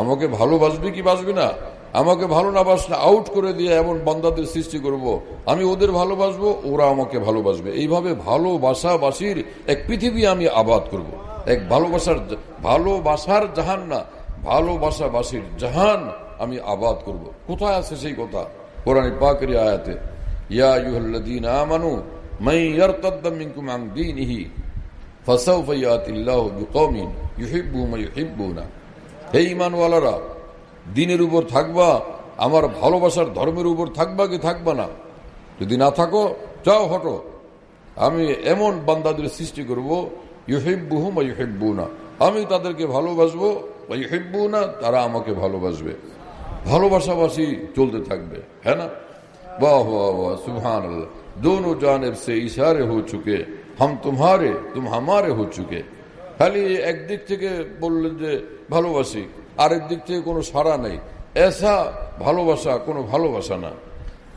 আমাকে ভালোবাসবি কি বাসবি না, আমাকে ভালো না বাসলে আউট করে দিয়ে এমন বান্দাদের সৃষ্টি করব, আমি ওদের ভালোবাসবো, ওরা আমাকে ভালোবাসবে। এইভাবে ভালোবাসাবাসীর এক পৃথিবী আমি আবাদ করব, এক ভালোবাসার জাহান না, ভালোবাসাবাসীর জাহান আমি আবাদ করব। কোথায় আছে সেই কথা? কোরআন পাকের আয়াতে, ইয়া আইয়ুহাল্লাযীনা আমানু মান ইয়ারতাদ্দা মিনকুম আন দীনিহি ফাসাউফা ইয়াতিল্লাহু বিকওমিন ইউহিব্বুহুম ওয়া ইউহিব্বুনা। হে ঈমানওয়ালারা, দ্বীনের উপর থাকবা, আমার ভালোবাসার ধর্মের উপর থাকবা কি থাকবা না? যদি না থাকো যাও হটো, আমি এমন বান্দাদের সৃষ্টি করব, ইউহিব্বুহুম ওয়া ইউহিব্বুনা, আমি তাদেরকে ভালোবাসবো, ওয়া ইউহিব্বুনা, তারা আমাকে ভালোবাসবে। ভালোবাসাবাসী চলতে থাকবে, হ্যাঁ না? वाह वाह वाह सुभान अल्लाह। दोनों जानिब से इशारे हो चुके, हम तुम्हारे तुम हमारे हो चुके। খালি একদিক থেকে বললেন যে ভালোবাসি, আরেক দিক থেকে কোনো সাড়া নেই, এসা ভালোবাসা কোনো ভালোবাসা না।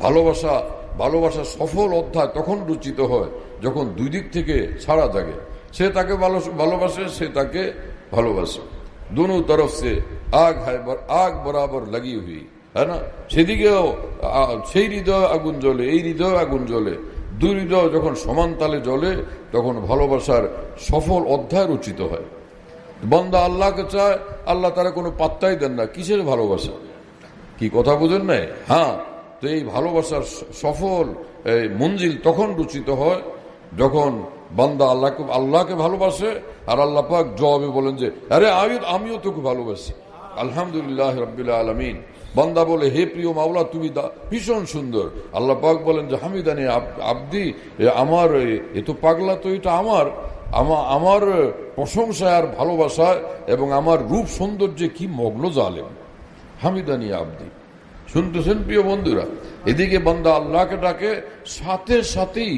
ভালোবাসা সফল অধ্যায় তখন রচিত হয় যখন দুই দিক থেকে সাড়া জাগে। সে তাকে ভালোবাসে, সে তাকে ভালোবাসে। दोनों तरफ से आग बराबर लगी हुई है ना। সেদিকেও সেই হৃদয় আগুন জ্বলে, এই হৃদয় আগুন জ্বলে। দুই হৃদয় যখন সমান তালে জ্বলে তখন ভালোবাসার সফল অধ্যায় রচিত হয়। বান্দা আল্লাহকে চায়, আল্লাহ তারা কোনো পাত্তাই দেন না। কিসের ভালোবাসা? কি কথা বুঝেন নাই? হ্যাঁ, তো এই ভালোবাসার সফল মঞ্জিল তখন রচিত হয় যখন বান্দা আল্লাহকে ভালোবাসে, আর আল্লাহ পাক জবাবে বলেন যে আরে আমিও তোকে ভালোবাসি, আলহামদুলিল্লাহ রাব্বিল আলামিন। বান্দা বলে হে প্রিয় মাওলা তুমি ভীষণ সুন্দর। আল্লাহ পাক বলেন যে হামিদানি আব্দি, আমার এ তো পাগলা, তো এটা আমার প্রশংসায় আর ভালোবাসায় এবং আমার রূপ সৌন্দর্যে কি মগ্ন জালেম। হামিদানি আব্দি, শুনতেছেন প্রিয় বন্ধুরা? এদিকে বান্দা আল্লাহকে ডাকে, সাথে সাথেই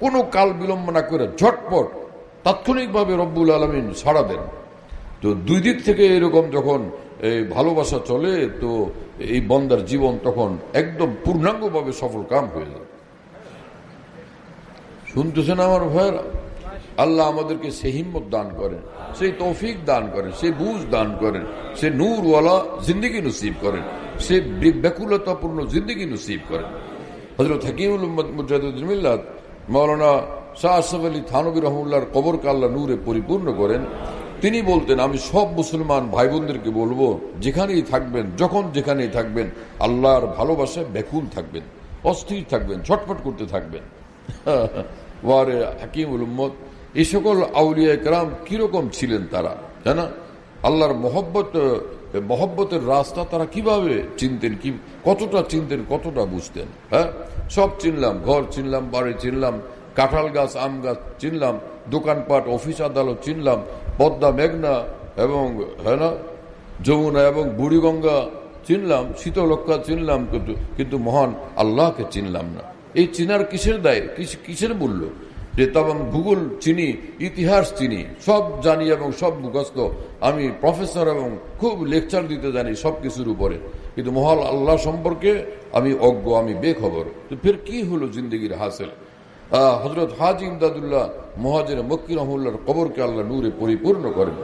কোনো কাল বিলম্ব না করে ঝটপট তাৎক্ষণিকভাবে রব্বুল আলামিন সাড়া দেন। তো দুই দিক থেকে এরকম যখন এই ভালোবাসা চলে, তো এই বান্দার জীবন তখন একদম পূর্ণাঙ্গভাবে সফল কাম হয়ে যায়। শুনতেছেন আমার ভাইয়েরা? আল্লাহ আমাদেরকে সেই হিম্মত দান করেন, সেই তৌফিক দান করেন, সেই বুঝ দান করেন, সে নূরওয়ালা জিন্দেগি নসিব করেন, সে ব্যাকুলতাপূর্ণ জিন্দেগি নসিব করেন। হযরত হাকিমুল উম্মত মুজাদ্দিদুল মিল্লাত মাওলানা শাহ আশরাফ আলী থানভী রহমাতুল্লাহর কবরকে আল্লাহ নূরে পরিপূর্ণ করেন। তিনি বলতেন, আমি সব মুসলমান ভাই বোনদেরকে বলবো, যেখানেই থাকবেন, যখন যেখানেই থাকবেন, আল্লাহর ভালোবাসায় ব্যাকুল থাকবেন, অস্থির থাকবেন, ছটফট করতে থাকবেন। ওয়ারে হাকিমুল উম্মত, এই সকল আউলিয়া কেরাম কিরকম ছিলেন তারা, তাই না? আল্লাহর মহব্বতের রাস্তা তারা কিভাবে চিনতেন, কতটা চিনতেন, কতটা বুঝতেন। হ্যাঁ, সব চিনলাম, ঘর চিনলাম, বাড়ি চিনলাম, কাঁঠাল গাছ, আম গাছ চিনলাম, দোকানপাট, অফিস আদালত চিনলাম, পদ্মা, মেঘনা এবং হ্যাঁ না, যমুনা এবং বুড়িগঙ্গা চিনলাম, শীতলক্ষা চিনলাম, কিন্তু মহান আল্লাহকে চিনলাম না। এই চিনার কিসের দায়, কিসের মূল্য? যে তখন ভূগোল চিনি, ইতিহাস চিনি, সব জানি এবং সব মুখস্থ, আমি প্রফেসর এবং খুব লেকচার দিতে জানি সব কিছুর উপরে, কিন্তু মহান আল্লাহ সম্পর্কে আমি অজ্ঞ, আমি বেখবর। তো ফের কি হলো জিন্দগির হাসিল? হজরত হাজি ইমদাদুল্লাহ মুহাজির মক্কি রহমুল্লাহর কবরকে আল্লাহ নূরে পরিপূর্ণ করেন।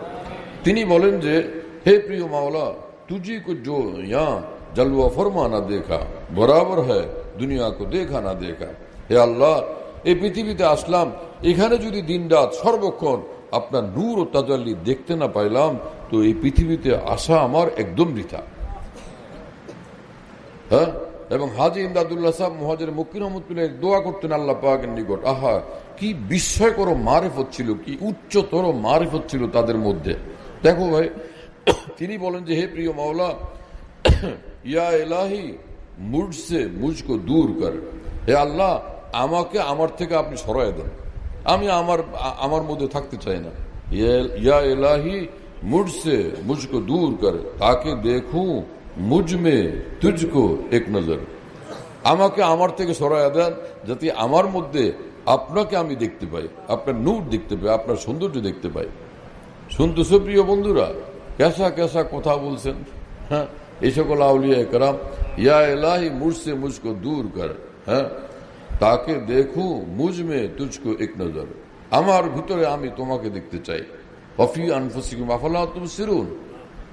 তিনি বলেন যে, হে প্রিয় মাওলা, তুঝি কো জো ইয়া জলওয়া ফরমা না দেখা বরাবর হয় দুনিয়া কো দেখা না দেখা। হে আল্লাহ, এই পৃথিবীতে আসলাম, এখানে যদি দিন রাত সর্বক্ষণ আপনার নূর ও তাজাল্লি দেখতে না পাইলাম, তো এই পৃথিবীতে আসা আমার একদম বৃথা। হ্যাঁ, এবং হাজি ইমদাদুল্লাহ সাহেব মুহাজির মক্কি রহমতুল্লাহ দোয়া করতেন আল্লাহ পাকের নিকট। আহা, কি বিস্ময়কর মারিফত ছিল, কি উচ্চতর মারিফত ছিল তাদের মধ্যে। দেখো ভাই, তিনি বলেন যে, হে প্রিয় মাওলা, ইয়া ইলাহি মুঝসে মুঝকো দূর কর। হে আল্লাহ, আমাকে আমার থেকে আপনি সরায় দেন, আমি আমার মধ্যে থাকতে চাই না। ইয়া ইলাহি মুঝসে মুঝকো দূর কর তাকে দেখুন মুঝমে তুঝকো এক নজর। আমাকে আমার থেকে সরায় দেন, যাতে আমার মধ্যে আপনাকে আমি দেখতে পাই, আপনার নূর দেখতে পাই, আপনার সৌন্দর্য দেখতে পাই। শুনতেছো প্রিয় বন্ধুরা, কেসা কেসা কথা বলছেন। হ্যাঁ, এই সকল আউলিয়া কেরাম, ইয়া ইলাহি মুঝসে মুঝকো দূর কর, হ্যাঁ তাকে দেখু মুঝমে তুঝকো এক নজর, আমার ভিতরে আমি তোমাকে দেখতে চাই। ওয়াফি আনফুসিকুম আফালা তুবসিরুন,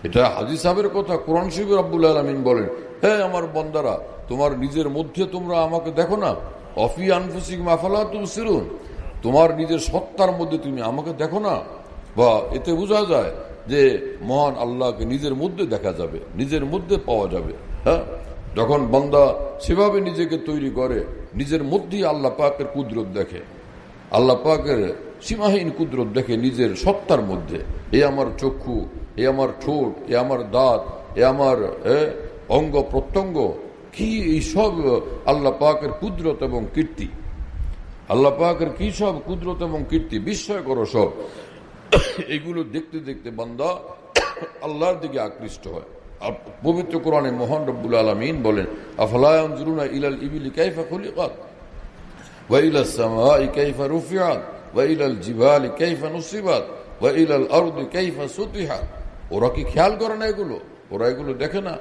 এটা হাজী সাহেবের কথা, কোরআন শরীফে রব্বুল আলামিন বলেন, হে আমার বান্দারা, তোমার নিজের মধ্যে তোমরা আমাকে দেখো না। ওয়াফি আনফুসিকুম আফালা তুবসিরুন, তোমার নিজের সত্তার মধ্যে তুমি আমাকে দেখো না। বা এতে বোঝা যায় যে মহান আল্লাহকে নিজের মধ্যে দেখা যাবে, নিজের মধ্যে পাওয়া যাবে। হ্যাঁ, যখন বান্দা সেভাবে নিজেকে তৈরি করে, নিজের মধ্যেই আল্লাহ পাকের কুদরত দেখে, আল্লাহ পাকের সীমাহীন কুদরত দেখে নিজের সত্তার মধ্যে। এ আমার চক্ষু, এ আমার ঠোঁট, এ আমার দাঁত, এ আমার অঙ্গ প্রত্যঙ্গ, কি এই সব আল্লাহ পাকের কুদরত এবং কীর্তি। আল্লাহ পাকের কি সব কুদরত এবং কীর্তি, বিস্ময়কর সব। এগুলো দেখতে দেখতে বান্দা আল্লাহর দিকে আকৃষ্ট হয়। পবিত্র কোরআনে মহান রব্বুল আলামিন বলেন, আফলা ইয়ানজুরুনা ইলাল ইবিলি কাইফা খুলিকাত ওয়া ইলাস সামাই কাইফা রুফিআত ওয়া ইলাল জিবালি কাইফা নুসিবাত ওয়া ইলাল আরদি কাইফা সুতিহাত। ওরা কি খেয়াল করে না এগুলো? ওরা এগুলো দেখে না?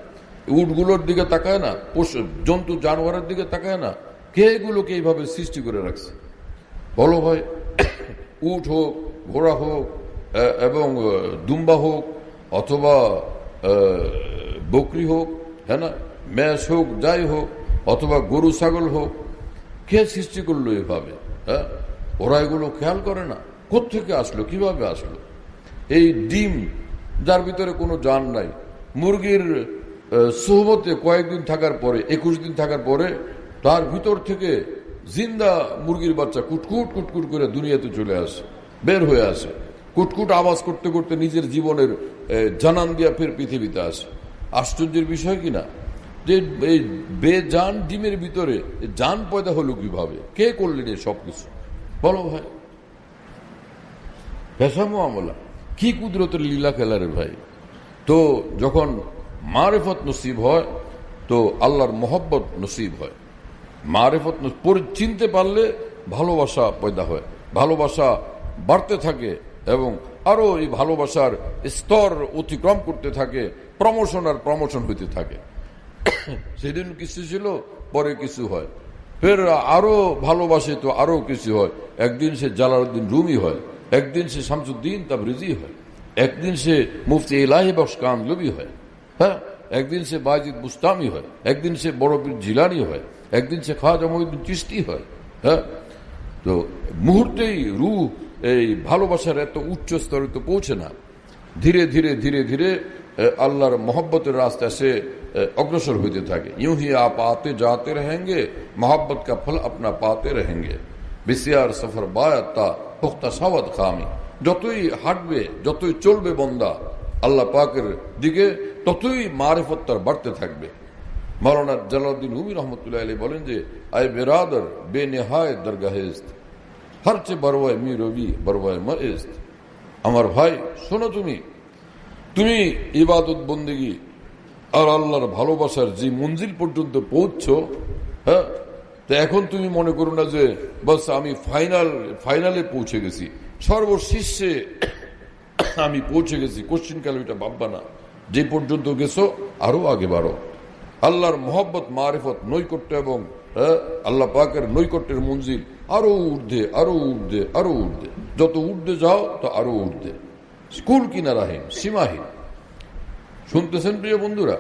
উটগুলোর দিকে তাকায় না? পশু জন্তু জানোয়ারের দিকে তাকায় না? কে এগুলোকে এইভাবে সৃষ্টি করে রাখছে? বলো ভাই, উট হোক, ঘোড়া হোক, এবং দুম্বা হোক, অথবা বকরি হোক, হ্যাঁ না, মেষ হোক, যাই হোক, অথবা গরু ছাগল হোক, কে সৃষ্টি করলো এভাবে? হ্যাঁ, ওরা এগুলো খেয়াল করে না। কোত্থেকে আসলো, কিভাবে আসলো? এই ডিম যার ভিতরে কোনো জান নাই, মুরগির সোহবতে কয়েকদিন থাকার পরে, 21 দিন থাকার পরে তার ভিতর থেকে জিন্দা মুরগির বাচ্চা কুটকুট কুটকুট করে দুনিয়াতে চলে আসে, বের হয়ে আসে, কুটকুট আওয়াজ করতে করতে নিজের জীবনের জানান দিয়া ফের পৃথিবীতে আসে। আশ্চর্যের বিষয় কিনা যে এই বেজান ডিমের ভিতরে জান পয়দা হলো কিভাবে? কে করলেন এই সবকিছু? বলো ভাই, পেশামো আমলা, কি কুদরতের লীলা খেলারে ভাই। তো যখন মারেফত নসিব হয়, তো আল্লাহর মহব্বত নসিব হয়। মারেফত চিনতে পারলে ভালোবাসা পয়দা হয়, ভালোবাসা বাড়তে থাকে এবং আরো এই ভালোবাসার স্তর অতিক্রম করতে থাকে, প্রমোশন আর প্রমোশন হইতে থাকে। সেদিন কিছু ছিল, পরে কিছু হয়, ফের আরো ভালোবাসে তো আরো কিছু হয়। একদিন সে জালালউদ্দিন রুমি হয়, একদিন সে শামসুদ্দিন তাবরিজি হয়, একদিন সে মুফতি ইলাহি বখশ কান্দলবি হয়, হ্যাঁ, একদিন সে বায়জিদ বুস্তামি হয়, একদিন সে বড় পীর জিলানী হয়, একদিন সে খাজা মঈনুদ্দিন চিশতি হয়। হ্যাঁ, তো মুহূর্তেই রূহ এই ভালোবাসার এত উচ্চ স্তরে তো পৌঁছে না। ধীরে ধীরে ধীরে ধীরে আল্লাহর মোহব্বতের রাস্তায় সে অগ্রসর হইতে থাকে। ইউं ही आप आते जाते रहेंगे, मोहब्बत का फल अपना पाते रहेंगे, बिसियार सफर बायता पुख्ता सावद खामी। যতই হাঁটবে, যতই চলবে বন্দা আল্লাহ পাকের দিকে, ততই মারিফত তার বাড়তে থাকবে। মাওলানা জালালউদ্দিন রুমি রহমতুল্লাহ আলাইহি বলেন যে, আয় বেরাদর বেনিহায়ত দরগাহেস্ত হরচে বরওয়ায় মি রবি বরওয়ায় মাইস্ত। আমার ভাই শোনো, তুমি ইবাদত বন্দেগী আর আল্লাহর ভালোবাসার যে মঞ্জিল পর্যন্ত পৌঁছছো, হ্যাঁ, তো এখন তুমি মনে করো না যে বাস আমি ফাইনালে পৌঁছে গেছি, সর্বশীর্ষে আমি পৌঁছে গেছি। কোশ্চিন কাল এটা ভাববা না। যে পর্যন্ত গেছো আরো আগে বাড়ো। আল্লাহর মোহাব্বত, মারিফত, নৈকট্য এবং আল্লাহ পাকের নৈকট্যের মঞ্জিল আরো ঊর্ধ্বে, আরো ঊর্ধ্বে, আরো ঊর্ধ্বে। যত ঊর্ধ্বে যাও তো আরো ঊর্ধ্বে। স্কুল কিনারাহীন, সীমাহীন। শুনতেছেন প্রিয় বন্ধুরা?